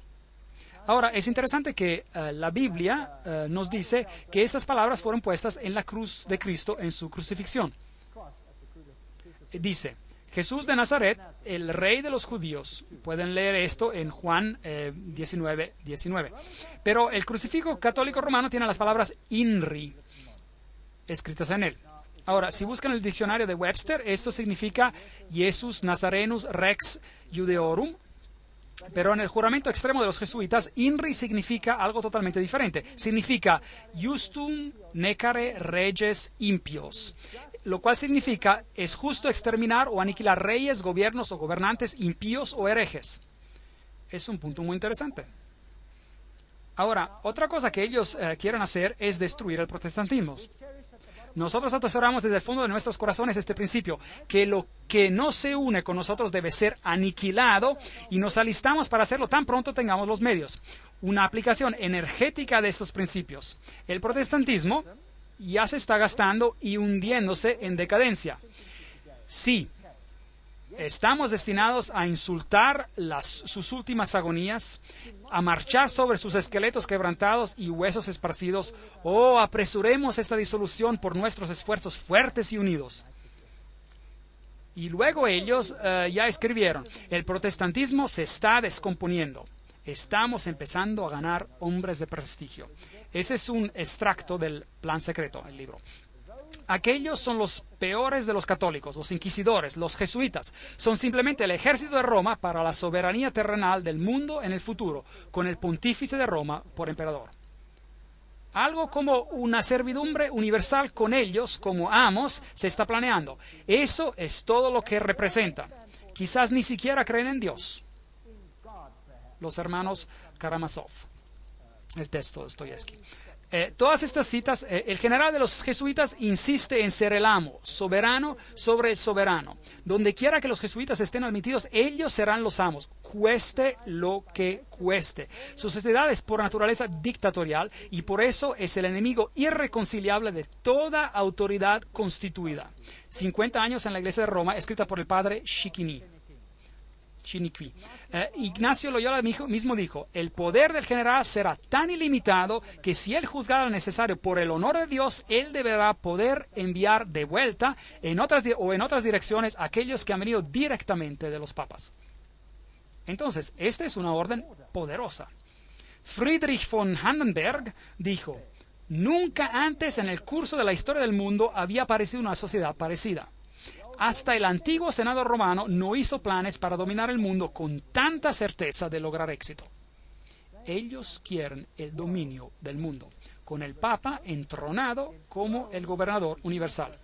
[SPEAKER 1] Ahora, es interesante que la Biblia nos dice que estas palabras fueron puestas en la cruz de Cristo en su crucifixión. Dice: Jesús de Nazaret, el rey de los judíos. Pueden leer esto en Juan 19:19. Pero el crucifijo católico romano tiene las palabras INRI escritas en él. Ahora, si buscan el diccionario de Webster, esto significa Jesus Nazarenus Rex Judeorum. Pero en el juramento extremo de los jesuitas, INRI significa algo totalmente diferente. Significa Justum Necare Reges Impios, lo cual significa es justo exterminar o aniquilar reyes, gobiernos o gobernantes impíos o herejes. Es un punto muy interesante. Ahora, otra cosa que ellos quieren hacer es destruir el protestantismo. Nosotros atesoramos desde el fondo de nuestros corazones este principio, que lo que no se une con nosotros debe ser aniquilado, y nos alistamos para hacerlo tan pronto tengamos los medios. Una aplicación energética de estos principios. El protestantismo ya se está gastando y hundiéndose en decadencia. Sí, estamos destinados a insultar sus últimas agonías, a marchar sobre sus esqueletos quebrantados y huesos esparcidos. Oh, apresuremos esta disolución por nuestros esfuerzos fuertes y unidos. Y luego ellos ya escribieron: el protestantismo se está descomponiendo. Estamos empezando a ganar hombres de prestigio. Ese es un extracto del Plan Secreto, el libro. Aquellos son los peores de los católicos, los inquisidores, los jesuitas. Son simplemente el ejército de Roma para la soberanía terrenal del mundo en el futuro, con el pontífice de Roma por emperador. Algo como una servidumbre universal con ellos como amos se está planeando. Eso es todo lo que representa. Quizás ni siquiera creen en Dios. Los hermanos Karamazov. El texto de Dostoyevsky. Todas estas citas, el general de los jesuitas insiste en ser el amo, soberano sobre el soberano. Donde quiera que los jesuitas estén admitidos, ellos serán los amos, cueste lo que cueste. Su sociedad es por naturaleza dictatorial y por eso es el enemigo irreconciliable de toda autoridad constituida. 50 años en la Iglesia de Roma, escrita por el padre Schichini. Chiniquí. Ignacio Loyola mismo dijo, el poder del general será tan ilimitado que si él juzgara necesario por el honor de Dios, él deberá poder enviar de vuelta en otras direcciones a aquellos que han venido directamente de los papas. Entonces, esta es una orden poderosa. Friedrich von Hardenberg dijo, nunca antes en el curso de la historia del mundo había aparecido una sociedad parecida. Hasta el antiguo Senado romano no hizo planes para dominar el mundo con tanta certeza de lograr éxito. Ellos quieren el dominio del mundo, con el Papa entronado como el gobernador universal.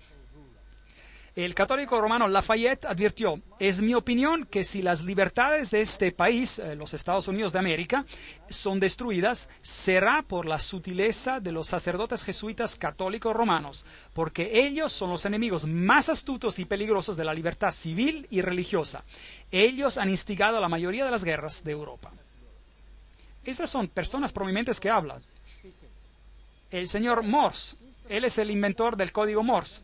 [SPEAKER 1] El católico romano Lafayette advirtió, es mi opinión que si las libertades de este país, los Estados Unidos de América, son destruidas, será por la sutileza de los sacerdotes jesuitas católicos romanos, porque ellos son los enemigos más astutos y peligrosos de la libertad civil y religiosa. Ellos han instigado la mayoría de las guerras de Europa. Esas son personas prominentes que hablan. El señor Morse, él es el inventor del código Morse,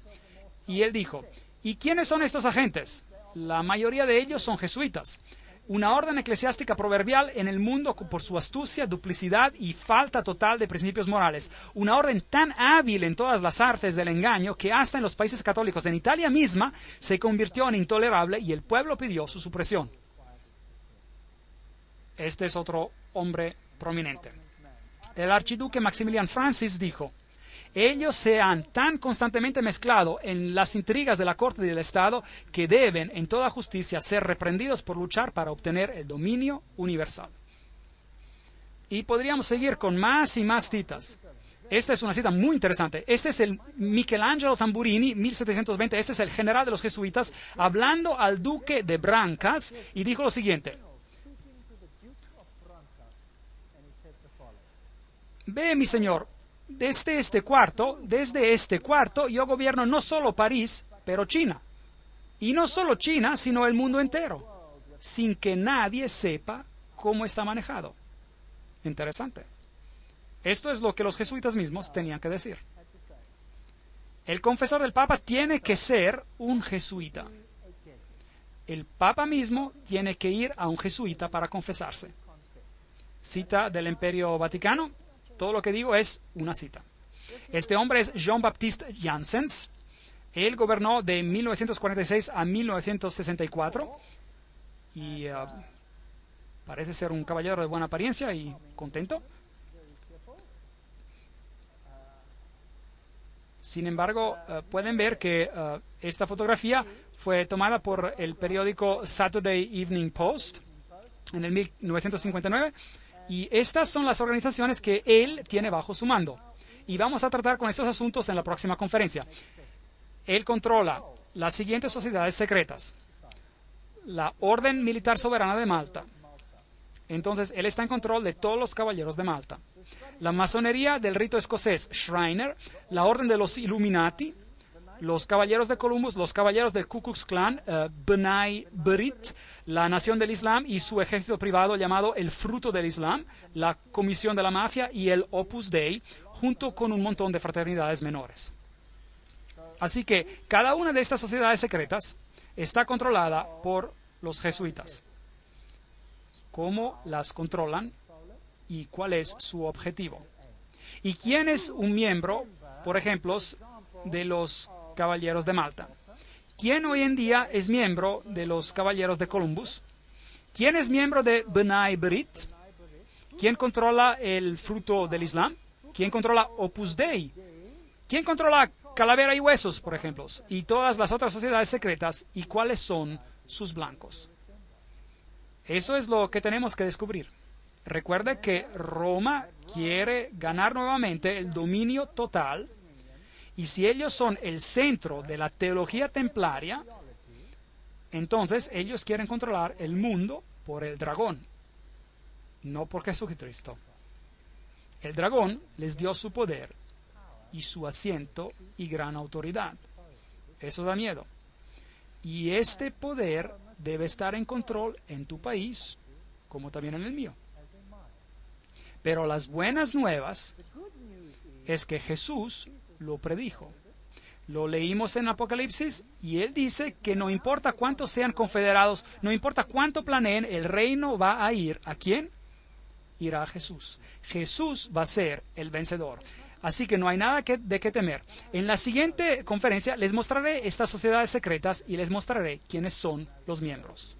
[SPEAKER 1] y él dijo, ¿y quiénes son estos agentes? La mayoría de ellos son jesuitas. Una orden eclesiástica proverbial en el mundo por su astucia, duplicidad y falta total de principios morales. Una orden tan hábil en todas las artes del engaño que hasta en los países católicos, en Italia misma, se convirtió en intolerable y el pueblo pidió su supresión. Este es otro hombre prominente. El archiduque Maximilian Francis dijo, ellos se han tan constantemente mezclado en las intrigas de la corte y del Estado que deben, en toda justicia, ser reprendidos por luchar para obtener el dominio universal. Y podríamos seguir con más y más citas. Esta es una cita muy interesante. Este es el Michelangelo Tamburini, 1720. Este es el general de los jesuitas, hablando al duque de Brancas, y dijo lo siguiente. Ve, mi señor, desde este cuarto yo gobierno no solo París, pero China. Y no solo China, sino el mundo entero, sin que nadie sepa cómo está manejado. Interesante. Esto es lo que los jesuitas mismos tenían que decir. El confesor del Papa tiene que ser un jesuita. El Papa mismo tiene que ir a un jesuita para confesarse. Cita del Imperio Vaticano. Todo lo que digo es una cita. Este hombre es Jean-Baptiste Janssens. Él gobernó de 1946 a 1964 y parece ser un caballero de buena apariencia y contento. Sin embargo, pueden ver que esta fotografía fue tomada por el periódico Saturday Evening Post en el 1959. Y estas son las organizaciones que él tiene bajo su mando. Y vamos a tratar con estos asuntos en la próxima conferencia. Él controla las siguientes sociedades secretas. La Orden Militar Soberana de Malta. Entonces, él está en control de todos los caballeros de Malta. La masonería del rito escocés Shriner, la Orden de los Illuminati, los caballeros de Columbus, los caballeros del Ku Klux Klan, B'nai B'rith, la Nación del Islam y su ejército privado llamado el Fruto del Islam, la Comisión de la Mafia y el Opus Dei, junto con un montón de fraternidades menores. Así que cada una de estas sociedades secretas está controlada por los jesuitas. ¿Cómo las controlan y cuál es su objetivo? ¿Y quién es un miembro, por ejemplo, de los Caballeros de Malta? ¿Quién hoy en día es miembro de los Caballeros de Columbus? ¿Quién es miembro de B'nai B'rith? ¿Quién controla el Fruto del Islam? ¿Quién controla Opus Dei? ¿Quién controla Calavera y Huesos, por ejemplo? Y todas las otras sociedades secretas. ¿Y cuáles son sus blancos? Eso es lo que tenemos que descubrir. Recuerde que Roma quiere ganar nuevamente el dominio total. Y si ellos son el centro de la teología templaria, entonces ellos quieren controlar el mundo por el dragón, no por Jesucristo. El dragón les dio su poder y su asiento y gran autoridad. Eso da miedo. Y este poder debe estar en control en tu país, como también en el mío. Pero las buenas nuevas es que Jesús lo predijo. Lo leímos en Apocalipsis y él dice que no importa cuántos sean confederados, no importa cuánto planeen, el reino va a ir. ¿A quién? Irá a Jesús. Jesús va a ser el vencedor. Así que no hay nada de qué temer. En la siguiente conferencia les mostraré estas sociedades secretas y les mostraré quiénes son los miembros.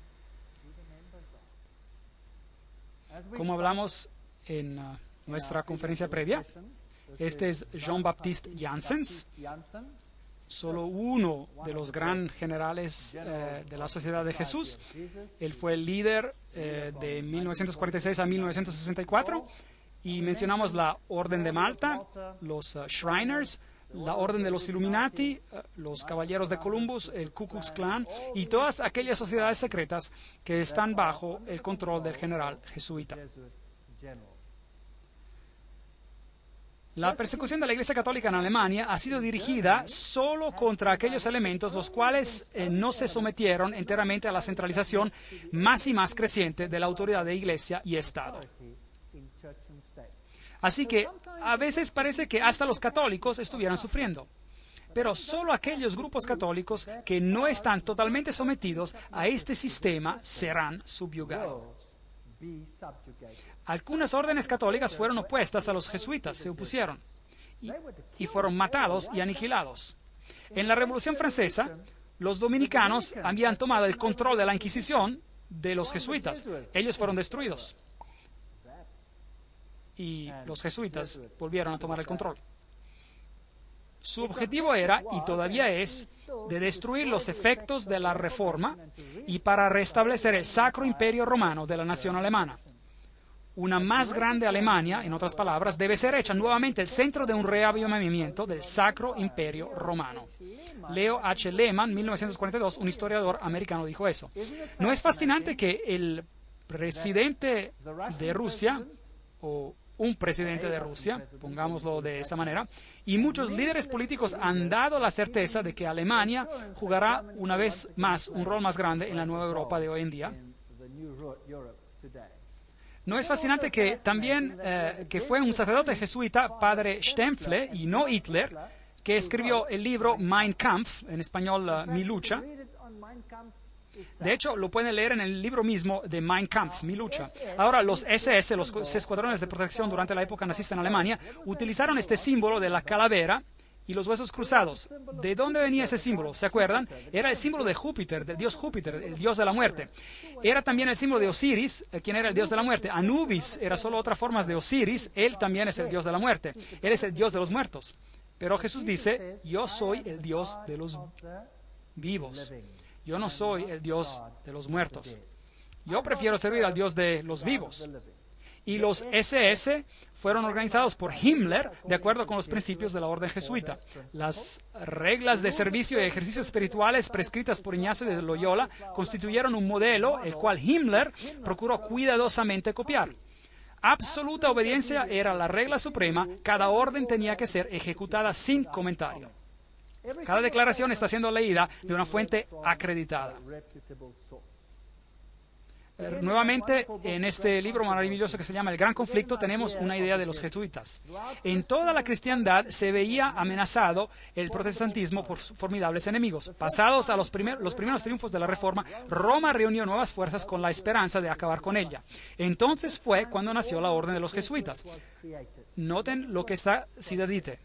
[SPEAKER 1] Como hablamos en nuestra conferencia previa, este es Jean-Baptiste Janssens, solo uno de los gran generales de la Sociedad de Jesús. Él fue el líder de 1946 a 1964 y mencionamos la Orden de Malta, los Shriners, la Orden de los Illuminati, los Caballeros de Columbus, el Ku Klux Klan y todas aquellas sociedades secretas que están bajo el control del general jesuita. La persecución de la Iglesia Católica en Alemania ha sido dirigida solo contra aquellos elementos los cuales no se sometieron enteramente a la centralización más y más creciente de la autoridad de Iglesia y Estado. Así que a veces parece que hasta los católicos estuvieran sufriendo, pero solo aquellos grupos católicos que no están totalmente sometidos a este sistema serán subyugados. Algunas órdenes católicas fueron opuestas a los jesuitas, se opusieron y fueron matados y aniquilados. En la Revolución Francesa, los dominicanos habían tomado el control de la Inquisición de los jesuitas. Ellos fueron destruidos y los jesuitas volvieron a tomar el control. Su objetivo era, y todavía es, de destruir los efectos de la Reforma y para restablecer el Sacro Imperio Romano de la nación alemana. Una más grande Alemania, en otras palabras, debe ser hecha nuevamente el centro de un reavivamiento del Sacro Imperio Romano. Leo H. Lehman, 1942, un historiador americano, dijo eso. ¿No es fascinante que el presidente de Rusia, o un presidente de Rusia, pongámoslo de esta manera, y muchos líderes políticos han dado la certeza de que Alemania jugará una vez más un rol más grande en la nueva Europa de hoy en día? ¿No es fascinante que también que fue un sacerdote jesuita, padre Stempfle, y no Hitler, que escribió el libro Mein Kampf, en español Mi lucha? De hecho, lo pueden leer en el libro mismo de Mein Kampf, Mi lucha. Ahora, los SS, los escuadrones de protección durante la época nazista en Alemania, utilizaron este símbolo de la calavera y los huesos cruzados. ¿De dónde venía ese símbolo? ¿Se acuerdan? Era el símbolo de Júpiter, del dios Júpiter, el dios de la muerte. Era también el símbolo de Osiris, quien era el dios de la muerte. Anubis era solo otra forma de Osiris, él también es el dios de la muerte. Él es el dios de los muertos. Pero Jesús dice, yo soy el dios de los vivos. Yo no soy el Dios de los muertos. Yo prefiero servir al Dios de los vivos. Y los SS fueron organizados por Himmler de acuerdo con los principios de la orden jesuita. Las reglas de servicio y ejercicios espirituales prescritas por Ignacio de Loyola constituyeron un modelo el cual Himmler procuró cuidadosamente copiar. Absoluta obediencia era la regla suprema. Cada orden tenía que ser ejecutada sin comentario. Cada declaración está siendo leída de una fuente acreditada. Nuevamente, en este libro maravilloso que se llama El Gran Conflicto, tenemos una idea de los jesuitas. En toda la cristiandad se veía amenazado el protestantismo por formidables enemigos. Pasados a los primeros triunfos de la Reforma, Roma reunió nuevas fuerzas con la esperanza de acabar con ella. Entonces fue cuando nació la Orden de los Jesuitas. Noten lo que está Sidadite.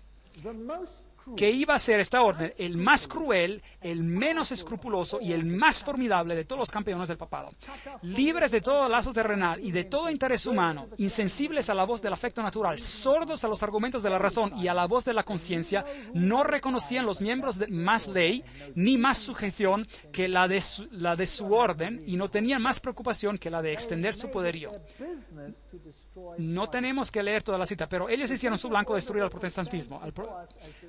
[SPEAKER 1] Que iba a ser esta orden el más cruel, el menos escrupuloso y el más formidable de todos los campeones del papado. Libres de todo lazo terrenal y de todo interés humano, insensibles a la voz del afecto natural, sordos a los argumentos de la razón y a la voz de la conciencia, no reconocían los miembros de más ley ni más sujeción que la de su orden y no tenían más preocupación que la de extender su poderío. No tenemos que leer toda la cita, pero ellos hicieron su blanco destruir al protestantismo.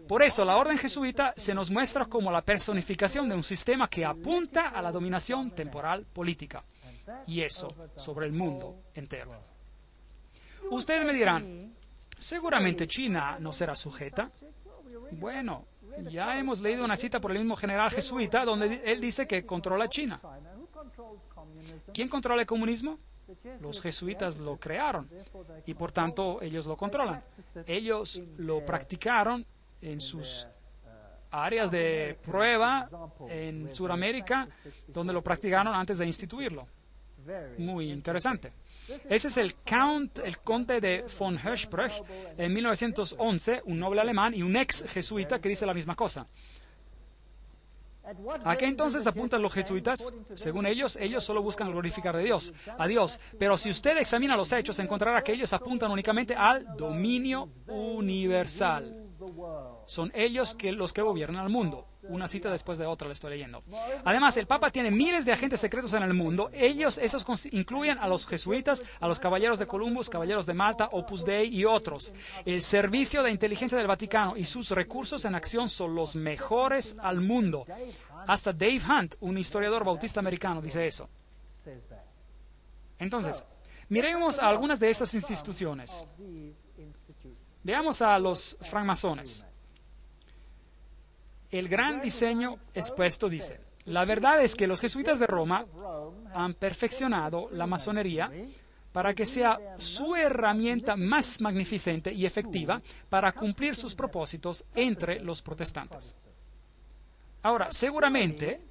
[SPEAKER 1] Por eso, la orden jesuita se nos muestra como la personificación de un sistema que apunta a la dominación temporal política, y eso sobre el mundo entero. Ustedes me dirán, seguramente China no será sujeta. Bueno, ya hemos leído una cita por el mismo general jesuita donde él dice que controla China. ¿Quién controla el comunismo? Los jesuitas lo crearon y por tanto ellos lo controlan. Ellos lo practicaron en sus áreas de prueba en Sudamérica donde lo practicaron antes de instituirlo. Muy interesante. Ese es el conde de von Hirschsprung en 1911, un noble alemán y un ex jesuita que dice la misma cosa. ¿A qué entonces apuntan los jesuitas? Según ellos solo buscan glorificar a Dios. Pero si usted examina los hechos, encontrará que ellos apuntan únicamente al dominio universal. Son ellos los que gobiernan el mundo. Una cita después de otra le estoy leyendo. Además, el Papa tiene miles de agentes secretos en el mundo. Esos incluyen a los jesuitas, a los caballeros de Columbus, caballeros de Malta, Opus Dei y otros. El servicio de inteligencia del Vaticano y sus recursos en acción son los mejores al mundo. Hasta Dave Hunt, un historiador bautista americano, dice eso. Entonces, miremos a algunas de estas instituciones. Veamos a los francmasones. El gran diseño expuesto dice: la verdad es que los jesuitas de Roma han perfeccionado la masonería para que sea su herramienta más magnificente y efectiva para cumplir sus propósitos entre los protestantes. Ahora, seguramente,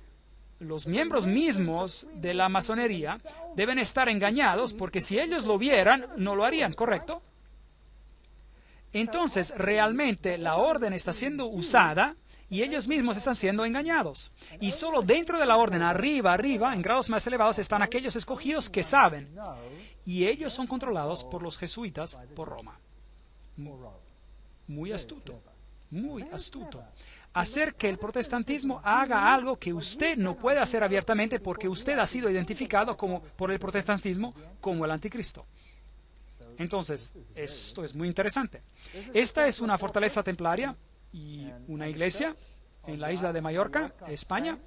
[SPEAKER 1] los miembros mismos de la masonería deben estar engañados porque si ellos lo vieran, no lo harían, ¿correcto? Entonces, realmente la orden está siendo usada y ellos mismos están siendo engañados. Y solo dentro de la orden, arriba, en grados más elevados, están aquellos escogidos que saben. Y ellos son controlados por los jesuitas por Roma. Muy astuto, muy astuto. Hacer que el protestantismo haga algo que usted no puede hacer abiertamente porque usted ha sido identificado por el protestantismo como el anticristo. Entonces, esto es muy interesante. Esta es una fortaleza templaria y una iglesia en la isla de Mallorca, España.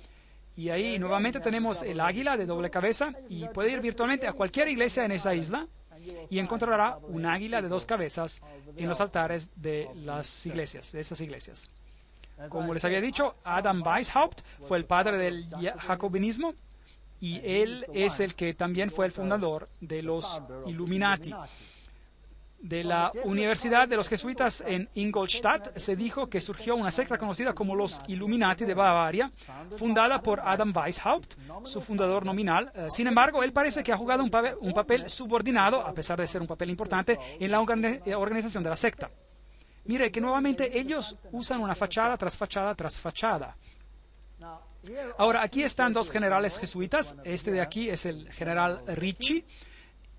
[SPEAKER 1] Y ahí nuevamente tenemos el águila de doble cabeza y puede ir virtualmente a cualquier iglesia en esa isla y encontrará un águila de dos cabezas en los altares de las iglesias, de esas iglesias. Como les había dicho, Adam Weishaupt fue el padre del jacobinismo y él es el que también fue el fundador de los Illuminati. De la Universidad de los Jesuitas en Ingolstadt se dijo que surgió una secta conocida como los Illuminati de Bavaria, fundada por Adam Weishaupt, su fundador nominal. Sin embargo, él parece que ha jugado un papel subordinado, a pesar de ser un papel importante, en la organización de la secta. Mire que nuevamente ellos usan una fachada tras fachada tras fachada. Ahora, aquí están dos generales jesuitas. Este de aquí es el general Ricci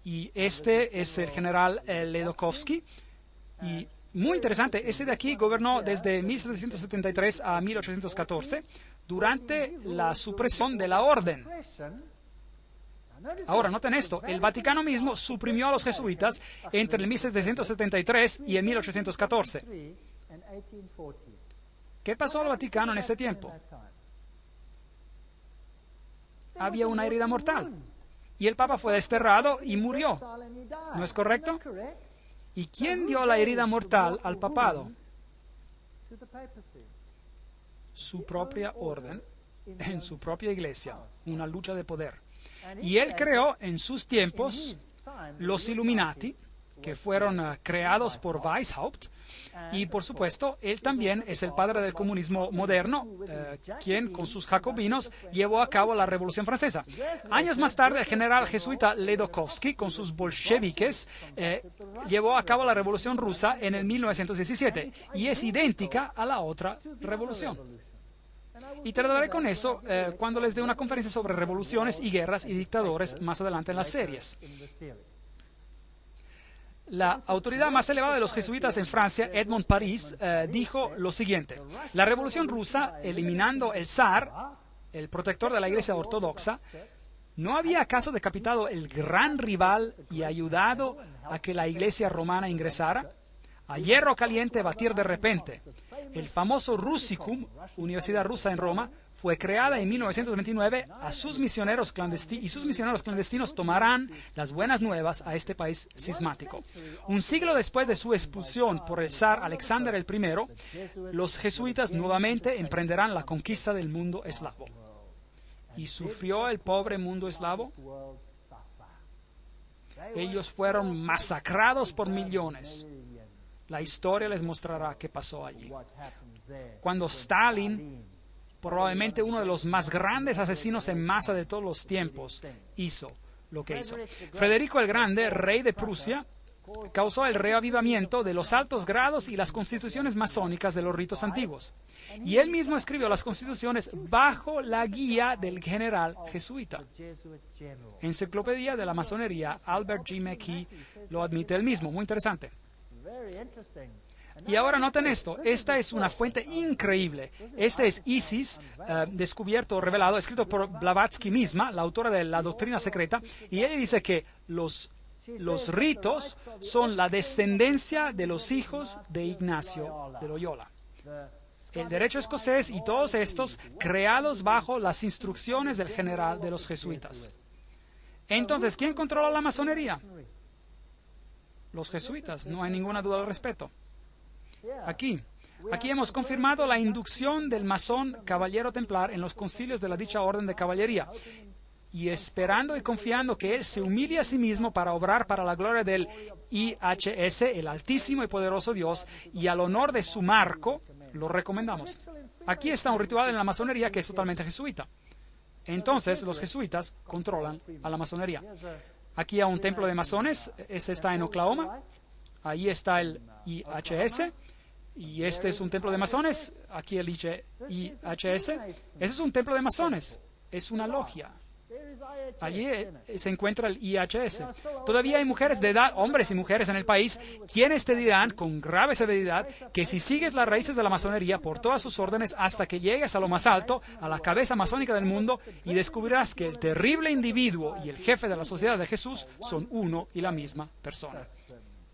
[SPEAKER 1] y este es el general Ledokowski. Y muy interesante, este de aquí gobernó desde 1773 a 1814 durante la supresión de la orden. Ahora, noten esto, el Vaticano mismo suprimió a los jesuitas entre el 1773 y el 1814. ¿Qué pasó al Vaticano en este tiempo? Había una herida mortal y el Papa fue desterrado y murió. ¿No es correcto? ¿Y quién dio la herida mortal al papado? Su propia orden, en su propia iglesia, una lucha de poder. Y él creó en sus tiempos los Illuminati, que fueron creados por Weishaupt, y por supuesto, él también es el padre del comunismo moderno, quien con sus jacobinos llevó a cabo la Revolución Francesa. Años más tarde, el general jesuita Ledokowski, con sus bolcheviques, llevó a cabo la Revolución Rusa en el 1917, y es idéntica a la otra revolución. Y trataré con eso cuando les dé una conferencia sobre revoluciones y guerras y dictadores más adelante en las series. La autoridad más elevada de los jesuitas en Francia, Edmond Paris, dijo lo siguiente: la revolución rusa, eliminando el zar, el protector de la iglesia ortodoxa, ¿no había acaso decapitado el gran rival y ayudado a que la iglesia romana ingresara? A hierro caliente batir de repente. El famoso Russicum, Universidad Rusa en Roma, fue creada en 1929 y sus misioneros clandestinos tomarán las buenas nuevas a este país cismático. Un siglo después de su expulsión por el zar Alexander I, los jesuitas nuevamente emprenderán la conquista del mundo eslavo. ¿Y sufrió el pobre mundo eslavo? Ellos fueron masacrados por millones. La historia les mostrará qué pasó allí. Cuando Stalin, probablemente uno de los más grandes asesinos en masa de todos los tiempos, hizo lo que hizo. Federico el Grande, rey de Prusia, causó el reavivamiento de los altos grados y las constituciones masónicas de los ritos antiguos. Y él mismo escribió las constituciones bajo la guía del general jesuita. Enciclopedia de la Masonería, Albert G. McKee lo admite él mismo. Muy interesante. Y ahora noten esto, esta es una fuente increíble. Este es Isis, descubierto, revelado, escrito por Blavatsky misma, la autora de la doctrina secreta, y ella dice que los ritos son la descendencia de los hijos de Ignacio de Loyola. El derecho escocés y todos estos creados bajo las instrucciones del general de los jesuitas. Entonces, ¿quién controla la masonería? Los jesuitas, no hay ninguna duda al respecto. Aquí hemos confirmado la inducción del masón caballero templar en los concilios de la dicha orden de caballería, y esperando y confiando que él se humille a sí mismo para obrar para la gloria del IHS, el altísimo y poderoso Dios, y al honor de su marco, lo recomendamos. Aquí está un ritual en la masonería que es totalmente jesuita. Entonces, los jesuitas controlan a la masonería. Aquí hay un templo de masones, ese está en Oklahoma, ahí está el IHS, y este es un templo de masones, aquí el IHS, ese es un templo de masones, es una logia. Allí se encuentra el IHS. Todavía hay mujeres de edad, hombres y mujeres en el país, quienes te dirán con grave severidad que si sigues las raíces de la masonería por todas sus órdenes hasta que llegues a lo más alto, a la cabeza masónica del mundo, y descubrirás que el terrible individuo y el jefe de la sociedad de Jesús son uno y la misma persona.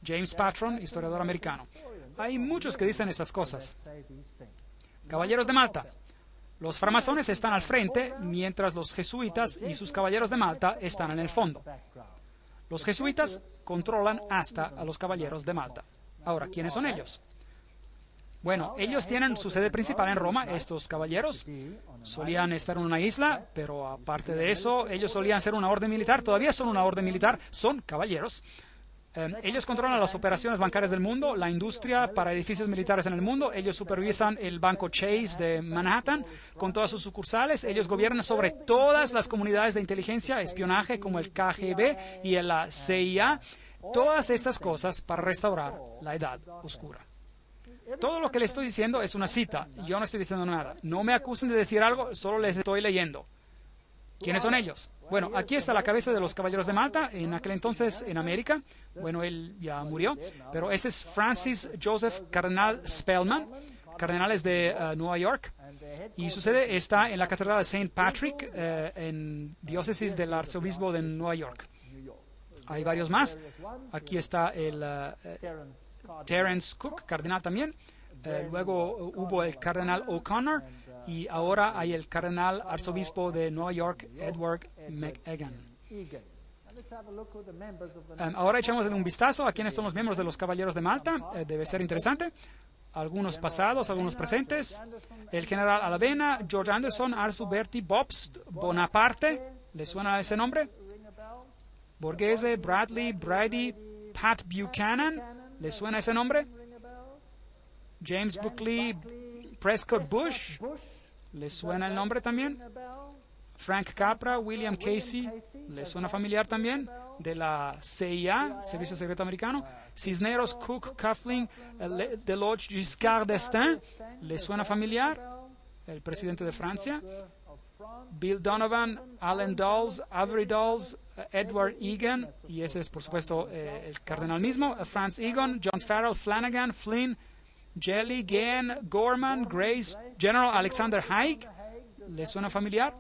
[SPEAKER 1] James Patron, historiador americano. Hay muchos que dicen estas cosas. Caballeros de Malta. Los framasones están al frente, mientras los jesuitas y sus caballeros de Malta están en el fondo. Los jesuitas controlan hasta a los caballeros de Malta. Ahora, ¿quiénes son ellos? Bueno, ellos tienen su sede principal en Roma. Estos caballeros solían estar en una isla, pero aparte de eso, ellos solían ser una orden militar. Todavía son una orden militar, son caballeros. Ellos controlan las operaciones bancarias del mundo, la industria para edificios militares en el mundo. Ellos supervisan el banco Chase de Manhattan con todas sus sucursales. Ellos gobiernan sobre todas las comunidades de inteligencia, espionaje como el KGB y la CIA. Todas estas cosas para restaurar la Edad Oscura. Todo lo que les estoy diciendo es una cita. Yo no estoy diciendo nada. No me acusen de decir algo, solo les estoy leyendo. ¿Quiénes son ellos? Bueno, aquí está la cabeza de los caballeros de Malta, en aquel entonces en América. Bueno, él ya murió, pero ese es Francis Joseph Cardenal Spellman, cardenales de Nueva York, y su sede está en la Catedral de St. Patrick, en diócesis del arzobispo de Nueva York. Hay varios más. Aquí está el Terence Cook, cardenal también. Luego hubo el cardenal O'Connor y ahora hay el cardenal arzobispo de Nueva York, Edward McEgan. Ahora echamos un vistazo a quiénes son los miembros de los Caballeros de Malta. Debe ser interesante. Algunos pasados, algunos presentes. El general Alavena, George Anderson, Arthur Bertie, Bobst, Bonaparte. ¿Le suena ese nombre? Borghese, Bradley, Brady, Pat Buchanan. ¿Le suena ese nombre? James Buckley, Prescott Bush, ¿le suena el nombre también? Frank Capra, William Casey, ¿le suena familiar también? De la CIA, Servicio Secreto Americano. Cisneros, Cook, Coughlin, Deloge, Giscard d'Estaing, ¿le suena familiar? El presidente de Francia. Bill Donovan, Allen Dulles, Avery Dulles, Edward Egan, y ese es por supuesto el cardenal mismo. Franz Egon, John Farrell, Flanagan, Flynn, Jelly, Gann, Gorman, Grace, General Alexander Haig, ¿le suena familiar?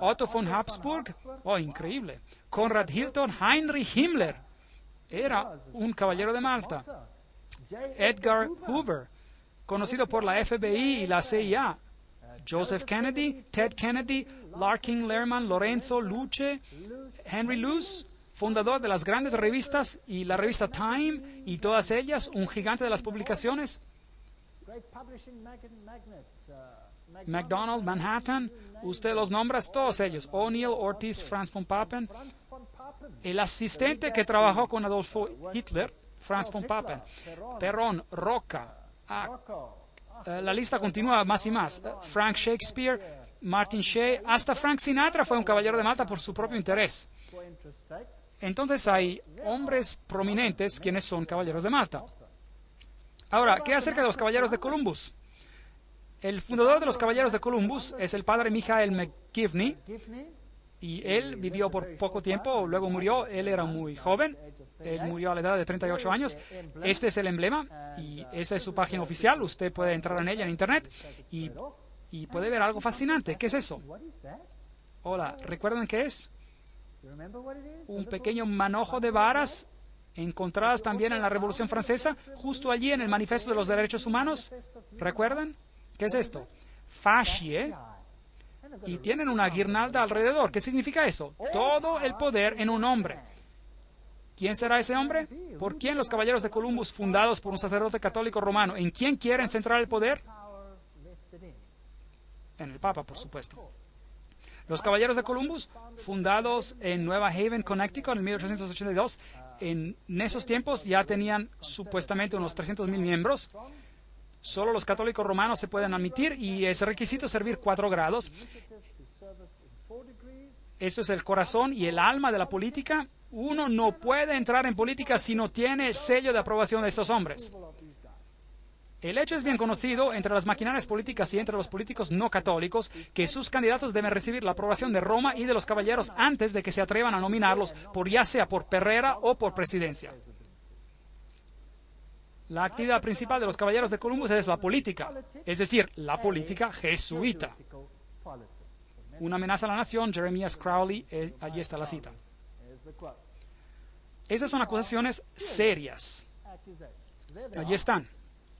[SPEAKER 1] Otto von Habsburg, oh, increíble. Conrad Hilton, Heinrich Himmler, era un caballero de Malta. Edgar Hoover, conocido por la FBI y la CIA. Joseph Kennedy, Ted Kennedy, Larkin Lerman, Lorenzo Luce, Henry Luce, fundador de las grandes revistas y la revista Time y todas ellas, un gigante de las publicaciones. McDonald, Manhattan, usted los nombra, todos ellos. O'Neill, Ortiz, Franz von Papen. El asistente que trabajó con Adolfo Hitler, Franz von Papen, Perón, Roca. La lista continúa más y más. Frank Shakespeare, Martin Shea, hasta Frank Sinatra fue un caballero de Malta por su propio interés. Entonces hay hombres prominentes quienes son caballeros de Malta. Ahora, ¿qué acerca de los caballeros de Columbus? El fundador de los caballeros de Columbus es el padre Michael McGivney, y él vivió por poco tiempo, luego murió. Él era muy joven, él murió a la edad de 38 años. Este es el emblema y esa es su página oficial. Usted puede entrar en ella en internet y puede ver algo fascinante. ¿Qué es eso? Hola, ¿recuerdan qué es? Un pequeño manojo de varas encontradas también en la Revolución Francesa, justo allí en el Manifiesto de los Derechos Humanos. ¿Recuerdan? ¿Qué es esto? Fascie. Y tienen una guirnalda alrededor. ¿Qué significa eso? Todo el poder en un hombre. ¿Quién será ese hombre? ¿Por quién los caballeros de Columbus, fundados por un sacerdote católico romano? ¿En quién quieren centrar el poder? En el Papa, por supuesto. Los caballeros de Columbus, fundados en Nueva Haven, Connecticut, en 1882, en esos tiempos ya tenían supuestamente unos 300,000 miembros. Solo los católicos romanos se pueden admitir y es requisito servir 4 grados. Esto es el corazón y el alma de la política. Uno no puede entrar en política si no tiene el sello de aprobación de estos hombres. El hecho es bien conocido entre las maquinarias políticas y entre los políticos no católicos que sus candidatos deben recibir la aprobación de Roma y de los caballeros antes de que se atrevan a nominarlos, ya sea por perrera o por presidencia. La actividad principal de los caballeros de Columbus es la política, es decir, la política jesuita. Una amenaza a la nación, Jeremias Crowley, allí está la cita. Esas son acusaciones serias. Allí están,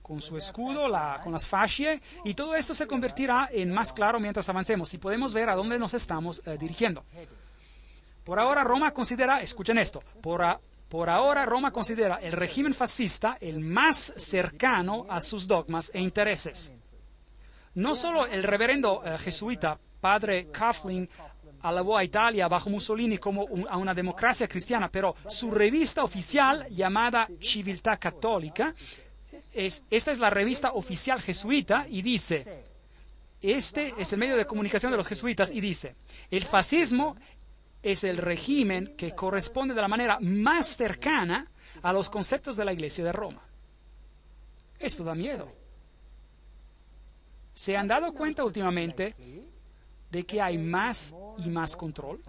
[SPEAKER 1] con su escudo, con las fascie, y todo esto se convertirá en más claro mientras avancemos y podemos ver a dónde nos estamos dirigiendo. Por ahora Roma considera, escuchen esto, por ahora Roma considera el régimen fascista el más cercano a sus dogmas e intereses. No solo el reverendo jesuita padre Coughlin alabó a Italia bajo Mussolini como a una democracia cristiana, pero su revista oficial llamada Civiltà Cattolica, esta es la revista oficial jesuita y dice, este es el medio de comunicación de los jesuitas y dice, el fascismo es el régimen que corresponde de la manera más cercana a los conceptos de la Iglesia de Roma. Esto da miedo. ¿Se han dado cuenta últimamente de que hay más y más control?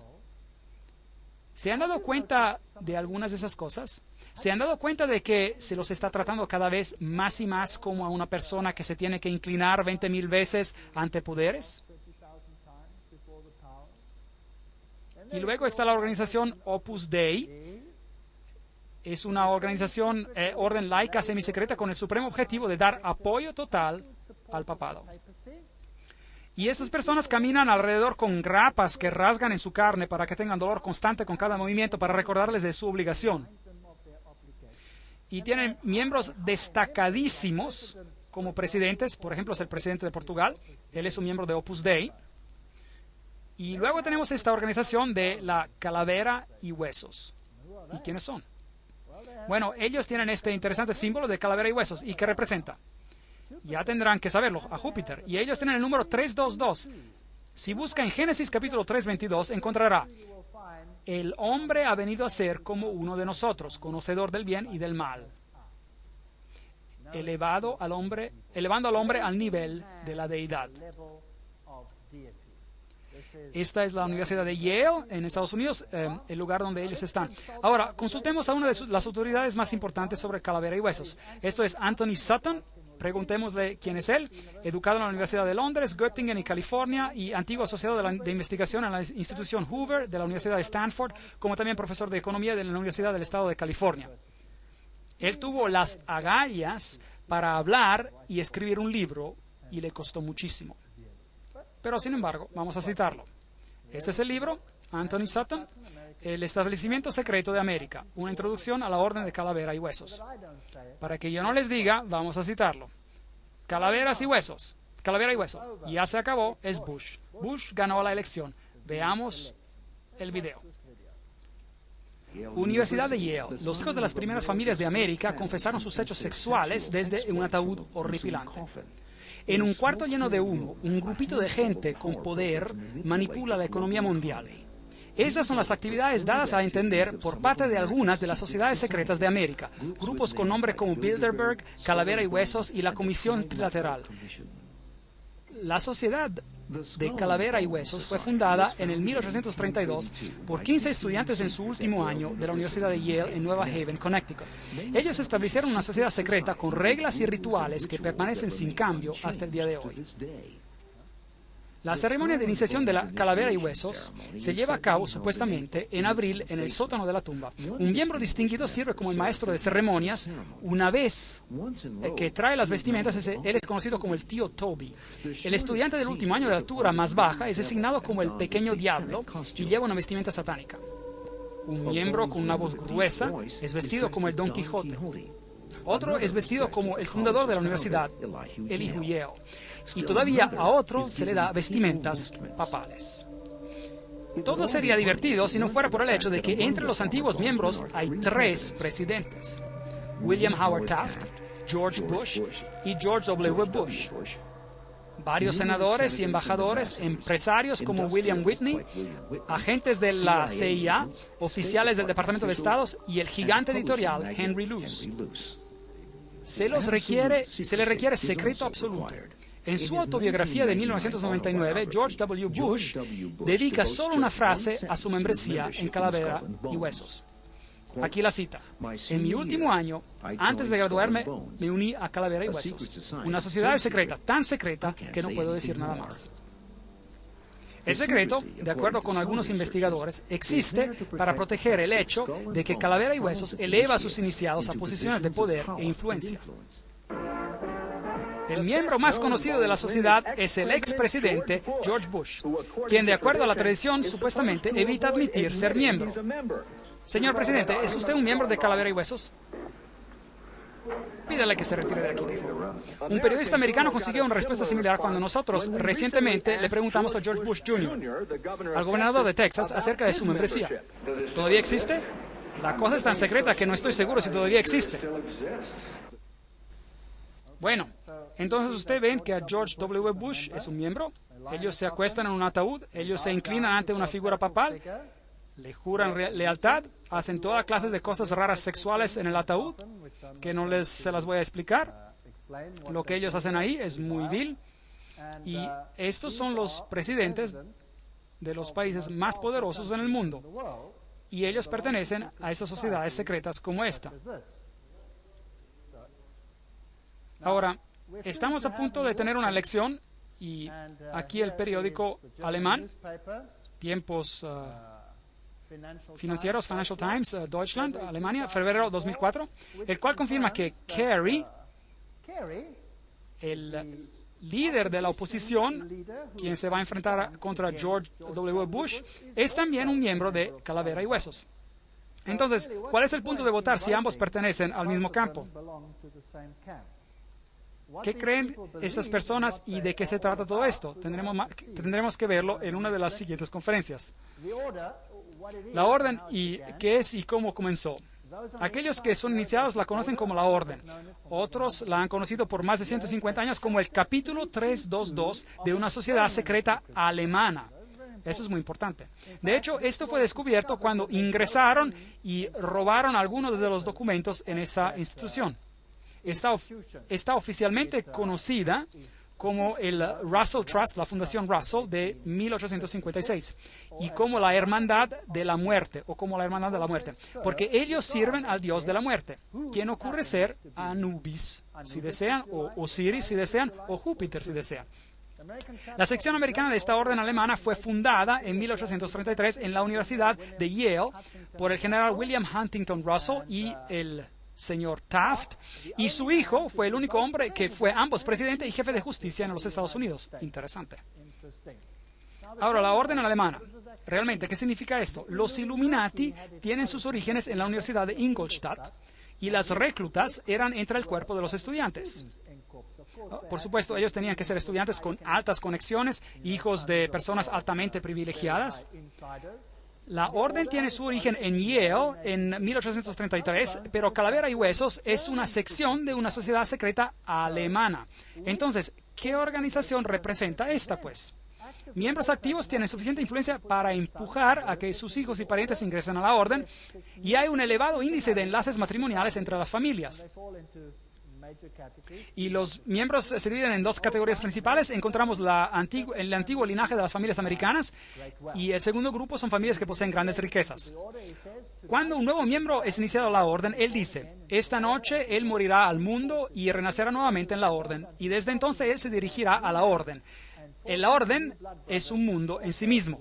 [SPEAKER 1] ¿Se han dado cuenta de algunas de esas cosas? ¿Se han dado cuenta de que se los está tratando cada vez más y más como a una persona que se tiene que inclinar 20,000 veces ante poderes? Y luego está la organización Opus Dei. Es una organización, orden laica semisecreta con el supremo objetivo de dar apoyo total al papado. Y estas personas caminan alrededor con grapas que rasgan en su carne para que tengan dolor constante con cada movimiento para recordarles de su obligación. Y tienen miembros destacadísimos como presidentes. Por ejemplo, es el presidente de Portugal. Él es un miembro de Opus Dei. Y luego tenemos esta organización de la calavera y huesos. ¿Y quiénes son? Bueno, ellos tienen este interesante símbolo de calavera y huesos. ¿Y qué representa? Ya tendrán que saberlo, a Júpiter. Y ellos tienen el número 322. Si busca en Génesis capítulo 3:22, encontrará, el hombre ha venido a ser como uno de nosotros, conocedor del bien y del mal. Elevando al hombre al nivel de la deidad. Esta es la Universidad de Yale, en Estados Unidos, el lugar donde ellos están. Ahora, consultemos a una de las autoridades más importantes sobre calavera y huesos. Esto es Anthony Sutton. Preguntémosle quién es él. Educado en la Universidad de Londres, Göttingen y California, y antiguo asociado de investigación en la institución Hoover de la Universidad de Stanford, como también profesor de economía de la Universidad del Estado de California. Él tuvo las agallas para hablar y escribir un libro, y le costó muchísimo. Pero, sin embargo, vamos a citarlo. Este es el libro, Anthony Sutton, El establecimiento secreto de América, una introducción a la orden de calavera y huesos. Para que yo no les diga, vamos a citarlo. Calaveras y huesos, calavera y hueso. Ya se acabó, es Bush. Bush ganó la elección. Veamos el video. Universidad de Yale. Los hijos de las primeras familias de América confesaron sus hechos sexuales desde un ataúd horripilante. En un cuarto lleno de humo, un grupito de gente con poder manipula la economía mundial. Esas son las actividades dadas a entender por parte de algunas de las sociedades secretas de América, grupos con nombre como Bilderberg, Calavera y Huesos y la Comisión Trilateral. La sociedad de Calavera y Huesos fue fundada en el 1832 por 15 estudiantes en su último año de la Universidad de Yale en Nueva Haven, Connecticut. Ellos establecieron una sociedad secreta con reglas y rituales que permanecen sin cambio hasta el día de hoy. La ceremonia de iniciación de la Calavera y Huesos se lleva a cabo supuestamente en abril en el sótano de la tumba. Un miembro distinguido sirve como el maestro de ceremonias. Una vez que trae las vestimentas, él es conocido como el tío Toby. El estudiante del último año de altura más baja es designado como el pequeño diablo y lleva una vestimenta satánica. Un miembro con una voz gruesa es vestido como el Don Quijote. Otro es vestido como el fundador de la universidad, Elihu Yale. Y todavía a otro se le da vestimentas papales. Todo sería divertido si no fuera por el hecho de que entre los antiguos miembros hay 3 presidentes: William Howard Taft, George Bush y George W. Bush. Varios senadores y embajadores, empresarios como William Whitney, agentes de la CIA, oficiales del Departamento de Estado y el gigante editorial Henry Luce. Se le requiere secreto absoluto. En su autobiografía de 1999, George W. Bush dedica solo una frase a su membresía en Calavera y Huesos. Aquí la cita: en mi último año, antes de graduarme, me uní a Calavera y Huesos, una sociedad secreta, tan secreta que no puedo decir nada más. El secreto, de acuerdo con algunos investigadores, existe para proteger el hecho de que Calavera y Huesos eleva a sus iniciados a posiciones de poder e influencia. El miembro más conocido de la sociedad es el expresidente George Bush, quien, de acuerdo a la tradición, supuestamente evita admitir ser miembro. Señor presidente, ¿es usted un miembro de Calavera y Huesos? Pídale que se retire de aquí, por favor. Un periodista americano consiguió una respuesta similar cuando nosotros recientemente le preguntamos a George Bush Jr., al gobernador de Texas, acerca de su membresía. ¿Todavía existe? La cosa es tan secreta que no estoy seguro si todavía existe. Bueno, entonces ustedes ven que a George W. Bush es un miembro. Ellos se acuestan en un ataúd, ellos se inclinan ante una figura papal, le juran lealtad, hacen toda clase de cosas raras sexuales en el ataúd, que no se las voy a explicar. Lo que ellos hacen ahí es muy vil. Y estos son los presidentes de los países más poderosos en el mundo. Y ellos pertenecen a esas sociedades secretas como esta. Ahora, estamos a punto de tener una lección, y aquí el periódico alemán, Tiempos Financieros, Financial Times, Deutschland, Alemania, febrero 2004, el cual confirma que Kerry, el líder de la oposición, quien se va a enfrentar contra George W. Bush, es también un miembro de Calavera y Huesos. Entonces, ¿cuál es el punto de votar si ambos pertenecen al mismo campo? ¿Qué creen estas personas y de qué se trata todo esto? Tendremos que verlo en una de las siguientes conferencias. La orden y qué es y cómo comenzó. Aquellos que son iniciados la conocen como la orden. Otros la han conocido por más de 150 años como el capítulo 322 de una sociedad secreta alemana. Eso es muy importante. De hecho, esto fue descubierto cuando ingresaron y robaron algunos de los documentos en esa institución. Está oficialmente conocida como el Russell Trust, la Fundación Russell de 1856, y como la Hermandad de la Muerte, o como la Hermandad de la Muerte, porque ellos sirven al Dios de la Muerte, quien ocurre ser Anubis, si desean, o Osiris, si desean, o Júpiter, si desean. La sección americana de esta orden alemana fue fundada en 1833 en la Universidad de Yale por el general William Huntington Russell y el señor Taft, y su hijo fue el único hombre que fue ambos presidente y jefe de justicia en los Estados Unidos. Interesante. Ahora, la orden alemana. Realmente, ¿qué significa esto? Los Illuminati tienen sus orígenes en la Universidad de Ingolstadt, y las reclutas eran entre el cuerpo de los estudiantes. Por supuesto, ellos tenían que ser estudiantes con altas conexiones, hijos de personas altamente privilegiadas. La orden tiene su origen en Yale en 1833, pero Calavera y Huesos es una sección de una sociedad secreta alemana. Entonces, ¿qué organización representa esta, pues? Miembros activos tienen suficiente influencia para empujar a que sus hijos y parientes ingresen a la orden, y hay un elevado índice de enlaces matrimoniales entre las familias. Y los miembros se dividen en dos categorías principales. Encontramos el antiguo linaje de las familias americanas, y el segundo grupo son familias que poseen grandes riquezas. Cuando un nuevo miembro es iniciado a la orden, él dice: esta noche él morirá al mundo y renacerá nuevamente en la orden, y desde entonces él se dirigirá a la orden. La orden es un mundo en sí mismo,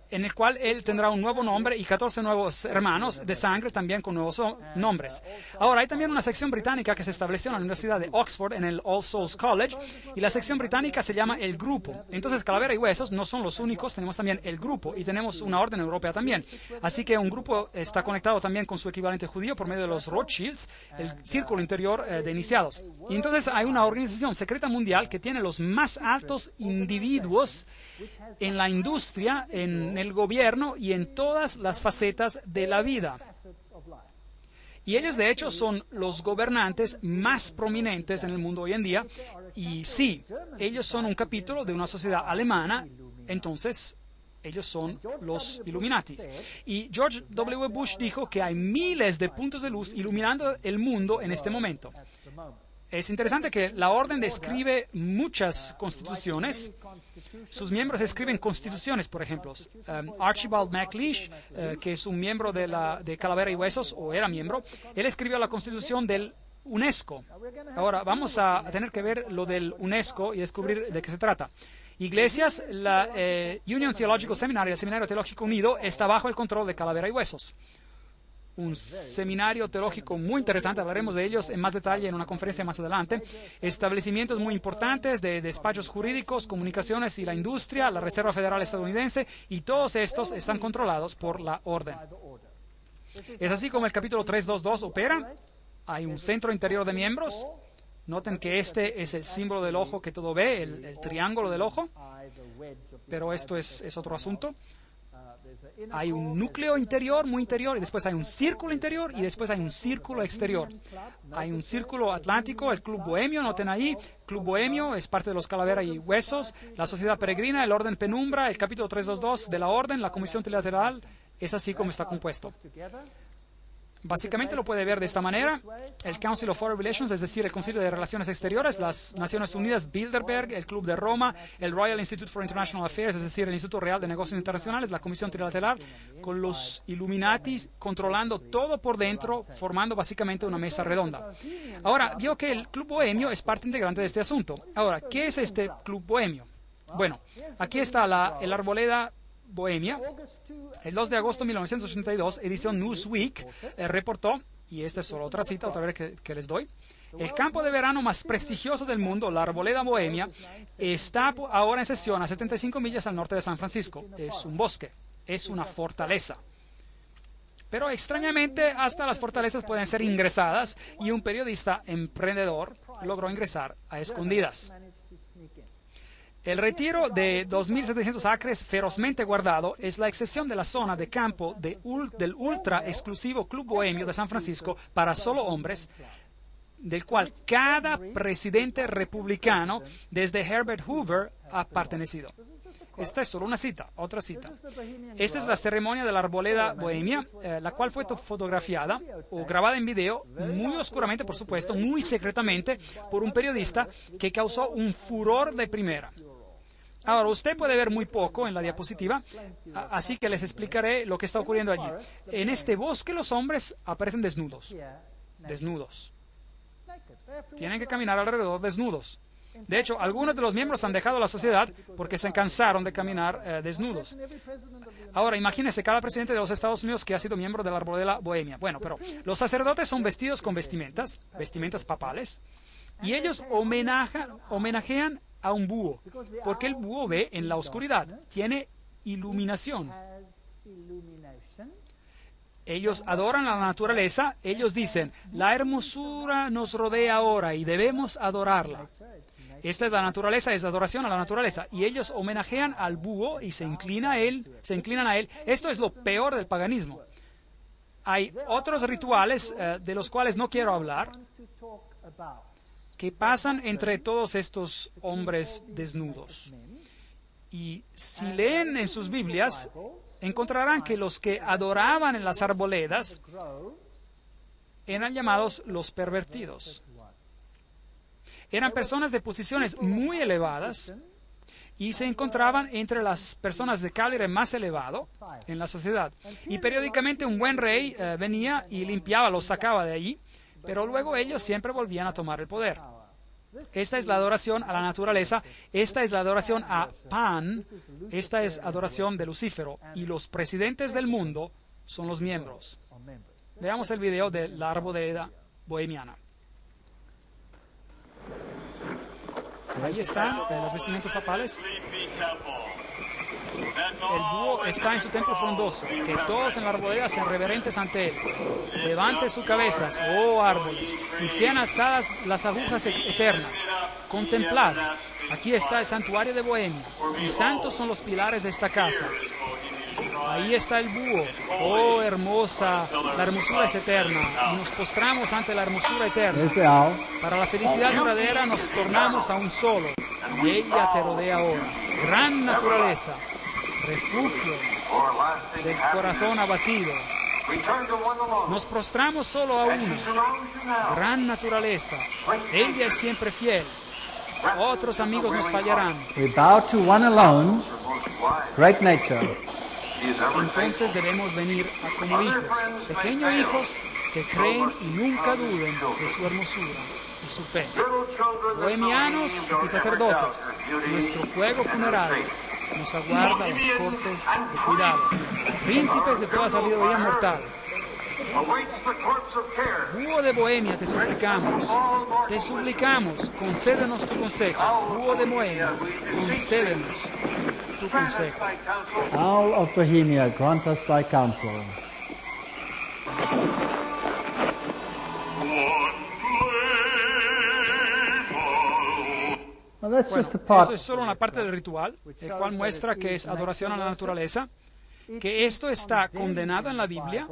[SPEAKER 1] en el cual él tendrá un nuevo nombre y 14 nuevos hermanos de sangre también con nuevos nombres. Ahora, hay también una sección británica que se estableció en la Universidad de Oxford, en el All Souls College, y la sección británica se llama el Grupo. Entonces, Calavera y Huesos no son los únicos, tenemos también el Grupo, y tenemos una orden europea también. Así que un grupo está conectado también con su equivalente judío por medio de los Rothschilds, el círculo interior de iniciados. Y entonces hay una organización secreta mundial que tiene los más altos individuos en la industria, en el gobierno y en todas las facetas de la vida. Y ellos, de hecho, son los gobernantes más prominentes en el mundo hoy en día. Y sí, ellos son un capítulo de una sociedad alemana, entonces ellos son los Illuminati. Y George W. Bush dijo que hay miles de puntos de luz iluminando el mundo en este momento. Es interesante que la orden describe muchas constituciones. Sus miembros escriben constituciones, por ejemplo. Archibald MacLeish, que es un miembro de Calavera y Huesos, o era miembro, él escribió la constitución del UNESCO. Ahora, vamos a tener que ver lo del UNESCO y descubrir de qué se trata. Iglesias, la Union Theological Seminary, el Seminario Teológico Unido, está bajo el control de Calavera y Huesos. Un seminario teológico muy interesante, hablaremos de ellos en más detalle en una conferencia más adelante. Establecimientos muy importantes de despachos jurídicos, comunicaciones y la industria, la Reserva Federal estadounidense, y todos estos están controlados por la orden. Es así como el capítulo 322 opera. Hay un centro interior de miembros. Noten que este es el símbolo del ojo que todo ve, el triángulo del ojo, pero esto es otro asunto. Hay un núcleo interior, muy interior, y después hay un círculo interior, y después hay un círculo exterior. Hay un círculo atlántico, el Club Bohemio, noten ahí, Club Bohemio es parte de los Calavera y Huesos, la Sociedad Peregrina, el Orden Penumbra, el capítulo 322 de la Orden, la Comisión Trilateral, es así como está compuesto. Básicamente lo puede ver de esta manera: el Council of Foreign Relations, es decir, el Concilio de Relaciones Exteriores, las Naciones Unidas, Bilderberg, el Club de Roma, el Royal Institute for International Affairs, es decir, el Instituto Real de Negocios Internacionales, la Comisión Trilateral, con los Illuminatis controlando todo por dentro, formando básicamente una mesa redonda. Ahora, vio que el Club Bohemio es parte integrante de este asunto. Ahora, ¿qué es este Club Bohemio? Bueno, aquí está el Arboleda Bohemia. El 2 de agosto de 1982, edición Newsweek reportó, y esta es solo otra cita, otra vez que les doy: el campo de verano más prestigioso del mundo, la Arboleda Bohemia, está ahora en sesión a 75 millas al norte de San Francisco. Es un bosque, es una fortaleza. Pero extrañamente, hasta las fortalezas pueden ser ingresadas, y un periodista emprendedor logró ingresar a escondidas. El retiro de 2.700 acres ferozmente guardado es la excepción de la zona de campo del ultra exclusivo Club Bohemio de San Francisco para solo hombres, del cual cada presidente republicano desde Herbert Hoover ha pertenecido. Esta es solo una cita, otra cita. Esta es la ceremonia de la Arboleda Bohemia, la cual fue fotografiada o grabada en video, muy oscuramente, por supuesto, muy secretamente, por un periodista que causó un furor de primera. Ahora, usted puede ver muy poco en la diapositiva, así que les explicaré lo que está ocurriendo allí. En este bosque los hombres aparecen desnudos. Desnudos. Tienen que caminar alrededor desnudos. De hecho, algunos de los miembros han dejado la sociedad porque se cansaron de caminar desnudos. Ahora, imagínense cada presidente de los Estados Unidos que ha sido miembro de la Arboleda Bohemia. Bueno, pero los sacerdotes son vestidos con vestimentas papales, y ellos homenajean a un búho, porque el búho ve en la oscuridad, tiene iluminación. Ellos adoran a la naturaleza, ellos dicen: la hermosura nos rodea ahora y debemos adorarla. Esta es la naturaleza, es la adoración a la naturaleza. Y ellos homenajean al búho y se inclinan a él. Esto es lo peor del paganismo. Hay otros rituales de los cuales no quiero hablar, que pasan entre todos estos hombres desnudos. Y si leen en sus Biblias, encontrarán que los que adoraban en las arboledas eran llamados los pervertidos. Eran personas de posiciones muy elevadas y se encontraban entre las personas de calibre más elevado en la sociedad. Y periódicamente un buen rey venía y limpiaba, los sacaba de allí, pero luego ellos siempre volvían a tomar el poder. Esta es la adoración a la naturaleza, esta es la adoración a Pan, esta es adoración de Lucífero, y los presidentes del mundo son los miembros. Veamos el video de la arboleda bohemiana. Ahí están las vestimentas papales. El búho está en su templo frondoso, que todos en la arboleda sean reverentes ante él. Levante sus cabezas, oh árboles, y sean alzadas las agujas eternas. Contemplad, aquí está el santuario de Bohemia, y santos son los pilares de esta casa. Ahí está el búho, oh hermosa, la hermosura es eterna, y nos postramos ante la hermosura eterna. Para la felicidad duradera nos tornamos a un solo, y ella te rodea ahora. Gran naturaleza, refugio del corazón abatido. Nos prostramos solo a uno. Gran naturaleza, ella es siempre fiel. Otros amigos nos fallarán.
[SPEAKER 2] We bow to one alone, great nature.
[SPEAKER 1] Entonces debemos venir como hijos, pequeños hijos que creen y nunca duden de su hermosura y su fe. Bohemianos y sacerdotes, nuestro fuego funerario nos aguarda a las cortes de cuidado. Príncipes de toda sabiduría mortal, búho de Bohemia, te suplicamos, concédenos tu consejo. Búho de Bohemia, concédenos tu consejo.
[SPEAKER 2] Owl of Bohemia, grant us thy counsel. Well, that's just the part.
[SPEAKER 1] Eso es solo una parte del ritual, el cual muestra que es adoración a la naturaleza, que esto está condenado en la Biblia.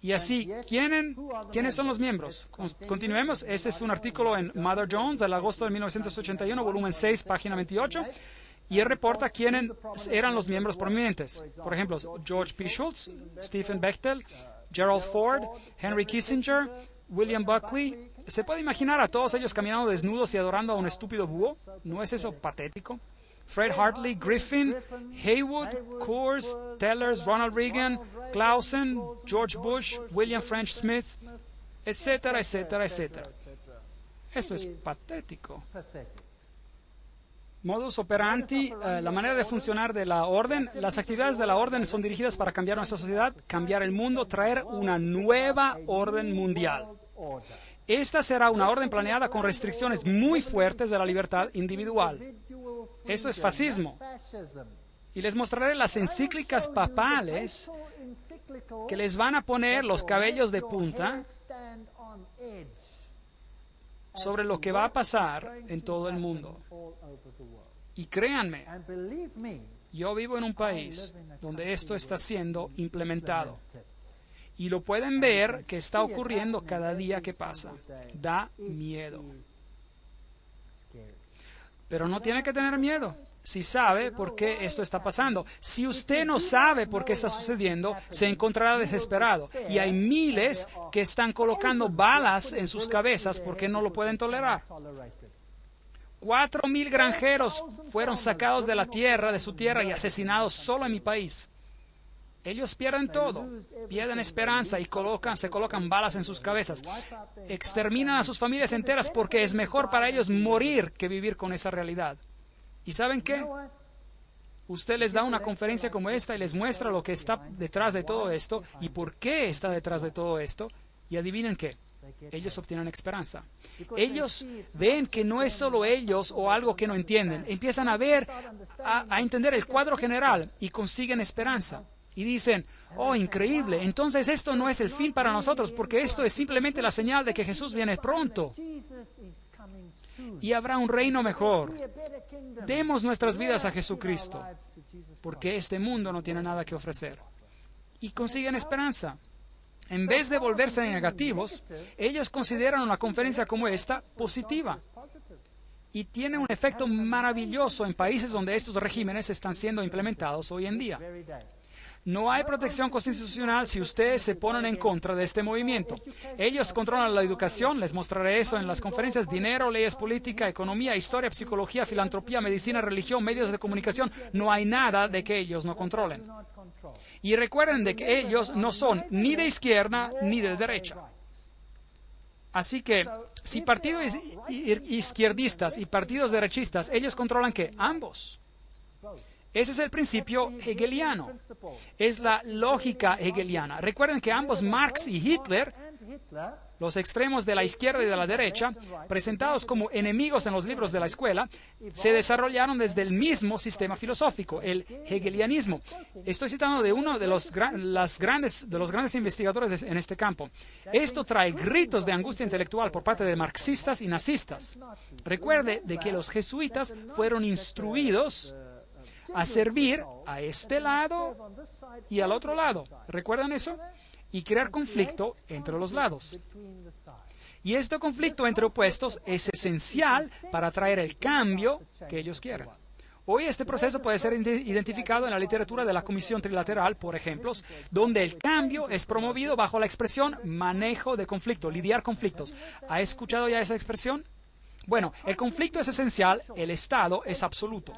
[SPEAKER 1] Y así, ¿quiénes son los miembros? Continuemos. Este es un artículo en Mother Jones del agosto de 1981, volumen 6, página 28. Y él reporta quiénes eran los miembros prominentes. Por ejemplo, George P. Schultz, Stephen Bechtel, Gerald Ford, Henry Kissinger, William Buckley. ¿Se puede imaginar a todos ellos caminando desnudos y adorando a un estúpido búho? ¿No es eso patético? Fred Hartley, Griffin, Haywood, Coors, Tellers, Ronald Reagan, Clausen, George Bush, William French Smith, etcétera, etcétera, etcétera. Esto es patético. Modus operandi, la manera de funcionar de la orden. Las actividades de la orden son dirigidas para cambiar nuestra sociedad, cambiar el mundo, traer una nueva orden mundial. Esta será una orden planeada con restricciones muy fuertes de la libertad individual. Esto es fascismo. Y les mostraré las encíclicas papales que les van a poner los cabellos de punta sobre lo que va a pasar en todo el mundo. Y créanme, yo vivo en un país donde esto está siendo implementado. Y lo pueden ver que está ocurriendo cada día que pasa. Da miedo. Pero no tiene que tener miedo si sabe por qué esto está pasando. Si usted no sabe por qué está sucediendo, se encontrará desesperado. Y hay miles que están colocando balas en sus cabezas porque no lo pueden tolerar. 4,000 granjeros fueron sacados de la tierra, de su tierra, y asesinados solo en mi país. Ellos pierden todo, pierden esperanza y se colocan balas en sus cabezas. Exterminan a sus familias enteras porque es mejor para ellos morir que vivir con esa realidad. ¿Y saben qué? Usted les da una conferencia como esta y les muestra lo que está detrás de todo esto y por qué está detrás de todo esto. Y adivinen qué, ellos obtienen esperanza. Ellos ven que no es solo ellos o algo que no entienden. Empiezan a entender el cuadro general y consiguen esperanza. Y dicen, oh, increíble, entonces esto no es el fin para nosotros, porque esto es simplemente la señal de que Jesús viene pronto. y habrá un reino mejor. Demos nuestras vidas a Jesucristo, porque este mundo no tiene nada que ofrecer. Y consiguen esperanza. En vez de volverse negativos, ellos consideran una conferencia como esta positiva. Y tiene un efecto maravilloso en países donde estos regímenes están siendo implementados hoy en día. No hay protección constitucional si ustedes se ponen en contra de este movimiento. Ellos controlan la educación, les mostraré eso en las conferencias, dinero, leyes políticas, economía, historia, psicología, filantropía, medicina, religión, medios de comunicación. No hay nada de que ellos no controlen. Y recuerden de que ellos no son ni de izquierda ni de derecha. Así que, si partidos izquierdistas y partidos derechistas, ellos controlan ¿qué? Ambos. Ese es el principio hegeliano. Es la lógica hegeliana. Recuerden que ambos, Marx y Hitler, los extremos de la izquierda y de la derecha, presentados como enemigos en los libros de la escuela, se desarrollaron desde el mismo sistema filosófico, el hegelianismo. Estoy citando de uno de los grandes investigadores en este campo. Esto trae gritos de angustia intelectual por parte de marxistas y nazistas. Recuerde de que los jesuitas fueron instruidos a servir a este lado y al otro lado. ¿Recuerdan eso? Y crear conflicto entre los lados. Y este conflicto entre opuestos es esencial para traer el cambio que ellos quieren. Hoy este proceso puede ser identificado en la literatura de la Comisión Trilateral, por ejemplo, donde el cambio es promovido bajo la expresión manejo de conflicto, lidiar conflictos. ¿Ha escuchado ya esa expresión? Bueno, el conflicto es esencial, el Estado es absoluto.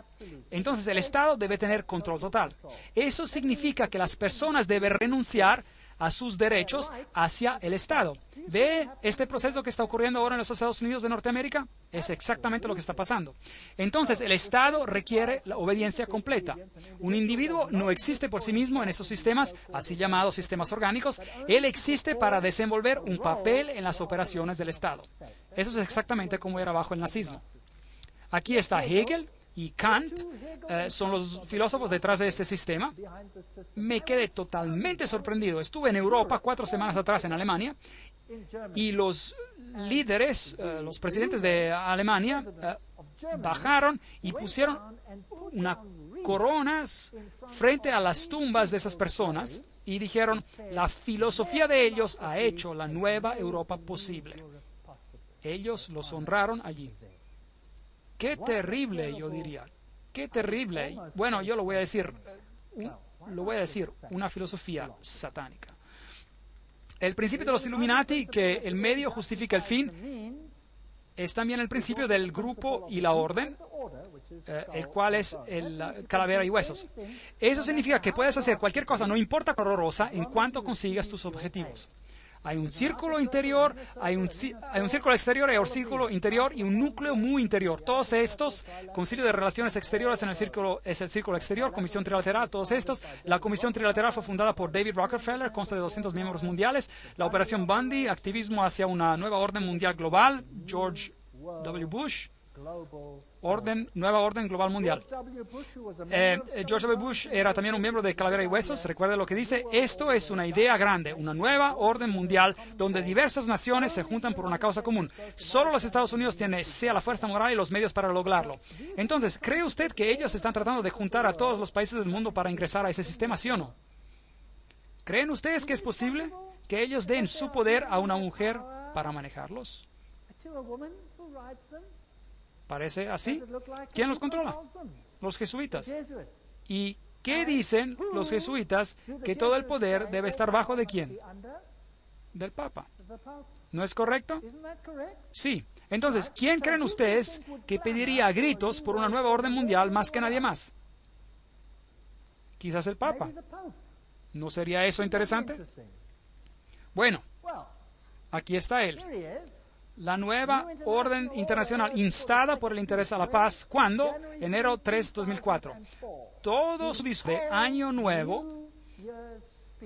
[SPEAKER 1] Entonces el Estado debe tener control total. Eso significa que las personas deben renunciar a sus derechos hacia el Estado. ¿Ve este proceso que está ocurriendo ahora en los Estados Unidos de Norteamérica? Es exactamente lo que está pasando. Entonces, el Estado requiere la obediencia completa. Un individuo no existe por sí mismo en estos sistemas, así llamados sistemas orgánicos. Él existe para desenvolver un papel en las operaciones del Estado. Eso es exactamente como era bajo el nazismo. Aquí está Hegel y Kant, son los filósofos detrás de este sistema. Me quedé totalmente sorprendido. Estuve en Europa 4 semanas atrás en Alemania y los líderes, los presidentes de Alemania, bajaron y pusieron unas coronas frente a las tumbas de esas personas y dijeron, la filosofía de ellos ha hecho la nueva Europa posible. Ellos los honraron allí. Qué terrible, yo diría. Qué terrible. Bueno, yo lo voy a decir, una filosofía satánica. El principio de los Illuminati, que el medio justifica el fin, es también el principio del grupo y la orden, el cual es el calavera y huesos. Eso significa que puedes hacer cualquier cosa, no importa cuán horrorosa, en cuanto consigas tus objetivos. Hay un círculo interior, hay un círculo exterior, hay un círculo interior y un núcleo muy interior. Todos estos, Concilio de Relaciones Exteriores en el círculo, es el círculo exterior, Comisión Trilateral, todos estos. La Comisión Trilateral fue fundada por David Rockefeller, consta de 200 miembros mundiales. La Operación Bundy, activismo hacia una nueva orden mundial global, George W. Bush. Nueva orden global mundial. George W. Bush era también un miembro de Calavera y Huesos. Recuerde lo que dice. Esto es una idea grande, una nueva orden mundial donde diversas naciones se juntan por una causa común. Solo los Estados Unidos tienen sea la fuerza moral y los medios para lograrlo. Entonces, ¿cree usted que ellos están tratando de juntar a todos los países del mundo para ingresar a ese sistema, sí o no? ¿Creen ustedes que es posible que ellos den su poder a una mujer para manejarlos? ¿Parece así? ¿Quién los controla? Los jesuitas. ¿Y qué dicen los jesuitas? Que todo el poder debe estar bajo ¿de quién? Del Papa. ¿No es correcto? Sí. Entonces, ¿quién creen ustedes que pediría a gritos por una nueva orden mundial más que nadie más? Quizás el Papa. ¿No sería eso interesante? Bueno, aquí está él. La nueva orden internacional instada por el interés a la paz. ¿Cuándo? Enero 3, 2004. Todo su discurso de Año Nuevo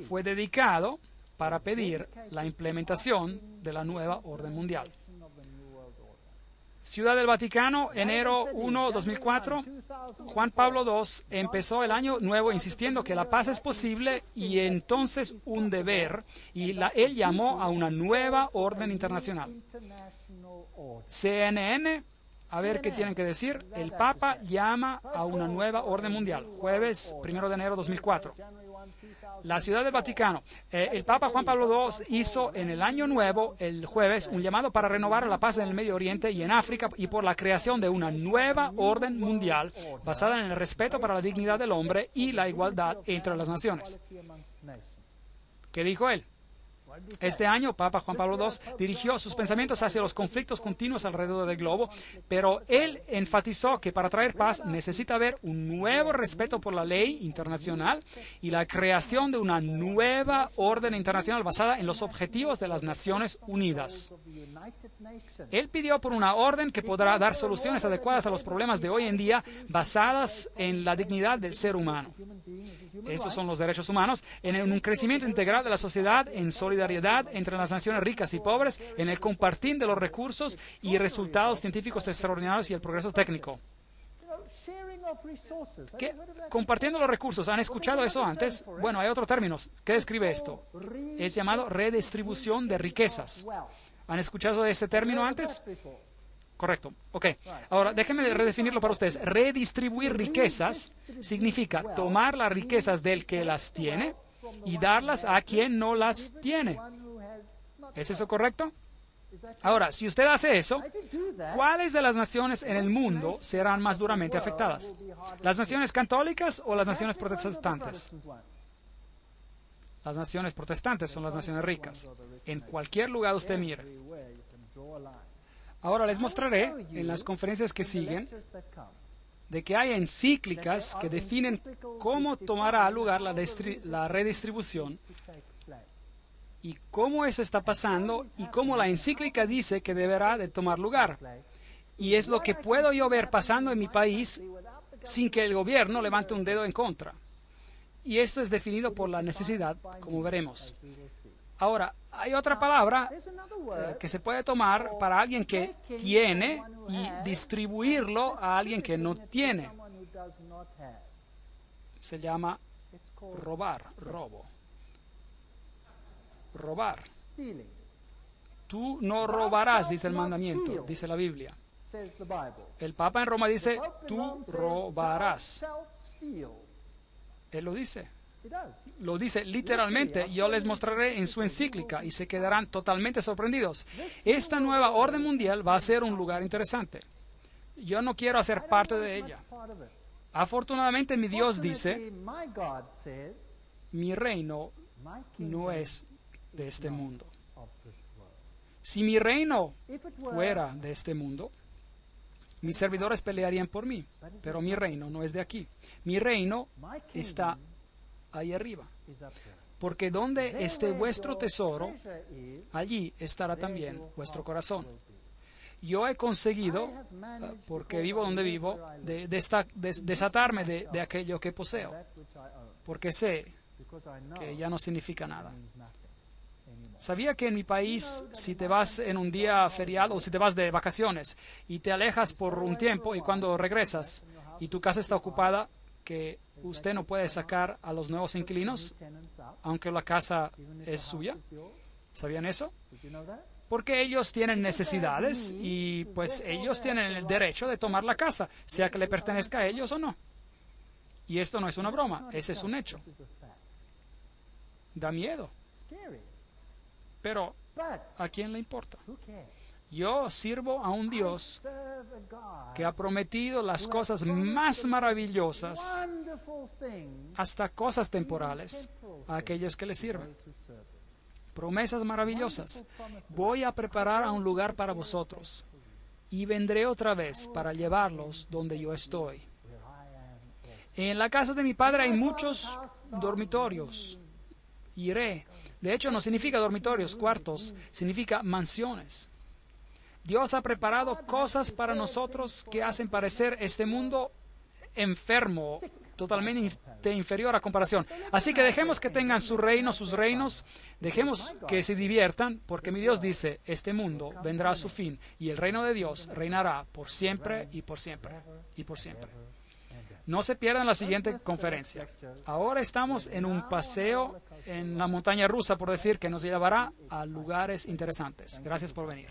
[SPEAKER 1] fue dedicado para pedir la implementación de la nueva orden mundial. Ciudad del Vaticano, enero 1, 2004. Juan Pablo II empezó el año nuevo insistiendo que la paz es posible y entonces un deber, y él llamó a una nueva orden internacional. CNN a ver qué tienen que decir. El Papa llama a una nueva orden mundial. Jueves 1 de enero de 2004. La Ciudad del Vaticano. El Papa Juan Pablo II hizo en el Año Nuevo, el jueves, un llamado para renovar la paz en el Medio Oriente y en África y por la creación de una nueva orden mundial basada en el respeto para la dignidad del hombre y la igualdad entre las naciones. ¿Qué dijo él? Este año, Papa Juan Pablo II dirigió sus pensamientos hacia los conflictos continuos alrededor del globo, pero él enfatizó que para traer paz necesita haber un nuevo respeto por la ley internacional y la creación de una nueva orden internacional basada en los objetivos de las Naciones Unidas. Él pidió por una orden que podrá dar soluciones adecuadas a los problemas de hoy en día basadas en la dignidad del ser humano. Esos son los derechos humanos, en un crecimiento integral de la sociedad, en solidaridad entre las naciones ricas y pobres, en el compartir de los recursos y resultados científicos extraordinarios y el progreso técnico. Compartiendo los recursos, ¿han escuchado eso antes? Bueno, hay otro término que describe esto. Es llamado redistribución de riquezas. ¿Han escuchado de este término antes? Correcto. Ok. Ahora, déjenme redefinirlo para ustedes. Redistribuir riquezas significa tomar las riquezas del que las tiene y darlas a quien no las tiene. ¿Es eso correcto? Ahora, si usted hace eso, ¿cuáles de las naciones en el mundo serán más duramente afectadas? ¿Las naciones católicas o las naciones protestantes? Las naciones protestantes son las naciones ricas. En cualquier lugar usted mire. Ahora les mostraré en las conferencias que siguen de que hay encíclicas que definen cómo tomará lugar la redistribución y cómo eso está pasando y cómo la encíclica dice que deberá de tomar lugar. Y es lo que puedo yo ver pasando en mi país sin que el gobierno levante un dedo en contra. Y esto es definido por la necesidad, como veremos. Ahora, hay otra palabra que se puede tomar para alguien que tiene y distribuirlo a alguien que no tiene. Se llama robar, robo. Robar. Tú no robarás, dice el mandamiento, dice la Biblia. El Papa en Roma dice, tú robarás. Él lo dice. Lo dice literalmente, yo les mostraré en su encíclica y se quedarán totalmente sorprendidos. Esta nueva orden mundial va a ser un lugar interesante. Yo no quiero hacer parte de ella. Afortunadamente mi Dios dice, mi reino no es de este mundo. Si mi reino fuera de este mundo, mis servidores pelearían por mí, pero mi reino no es de aquí. Mi reino está ahí arriba. Porque donde esté vuestro tesoro, allí estará también vuestro corazón. Yo he conseguido, porque vivo donde vivo, desatarme de aquello que poseo, porque sé que ya no significa nada. ¿Sabía que en mi país, si te vas en un día feriado o si te vas de vacaciones y te alejas por un tiempo y cuando regresas y tu casa está ocupada, que usted no puede sacar a los nuevos inquilinos, aunque la casa es suya? ¿Sabían eso? Porque ellos tienen necesidades y pues ellos tienen el derecho de tomar la casa, sea que le pertenezca a ellos o no. Y esto no es una broma, ese es un hecho. Da miedo. Pero, ¿a quién le importa? Yo sirvo a un Dios que ha prometido las cosas más maravillosas, hasta cosas temporales, a aquellos que le sirven. Promesas maravillosas. Voy a preparar a un lugar para vosotros y vendré otra vez para llevarlos donde yo estoy. En la casa de mi Padre hay muchos dormitorios. Iré. De hecho, no significa dormitorios, cuartos, significa mansiones. Dios ha preparado cosas para nosotros que hacen parecer este mundo enfermo, totalmente inferior a comparación. Así que dejemos que tengan su reino, sus reinos, dejemos que se diviertan, porque mi Dios dice, este mundo vendrá a su fin y el reino de Dios reinará por siempre y por siempre y por siempre. No se pierdan la siguiente conferencia. Ahora estamos en un paseo en la montaña rusa, por decir, que nos llevará a lugares interesantes. Gracias por venir.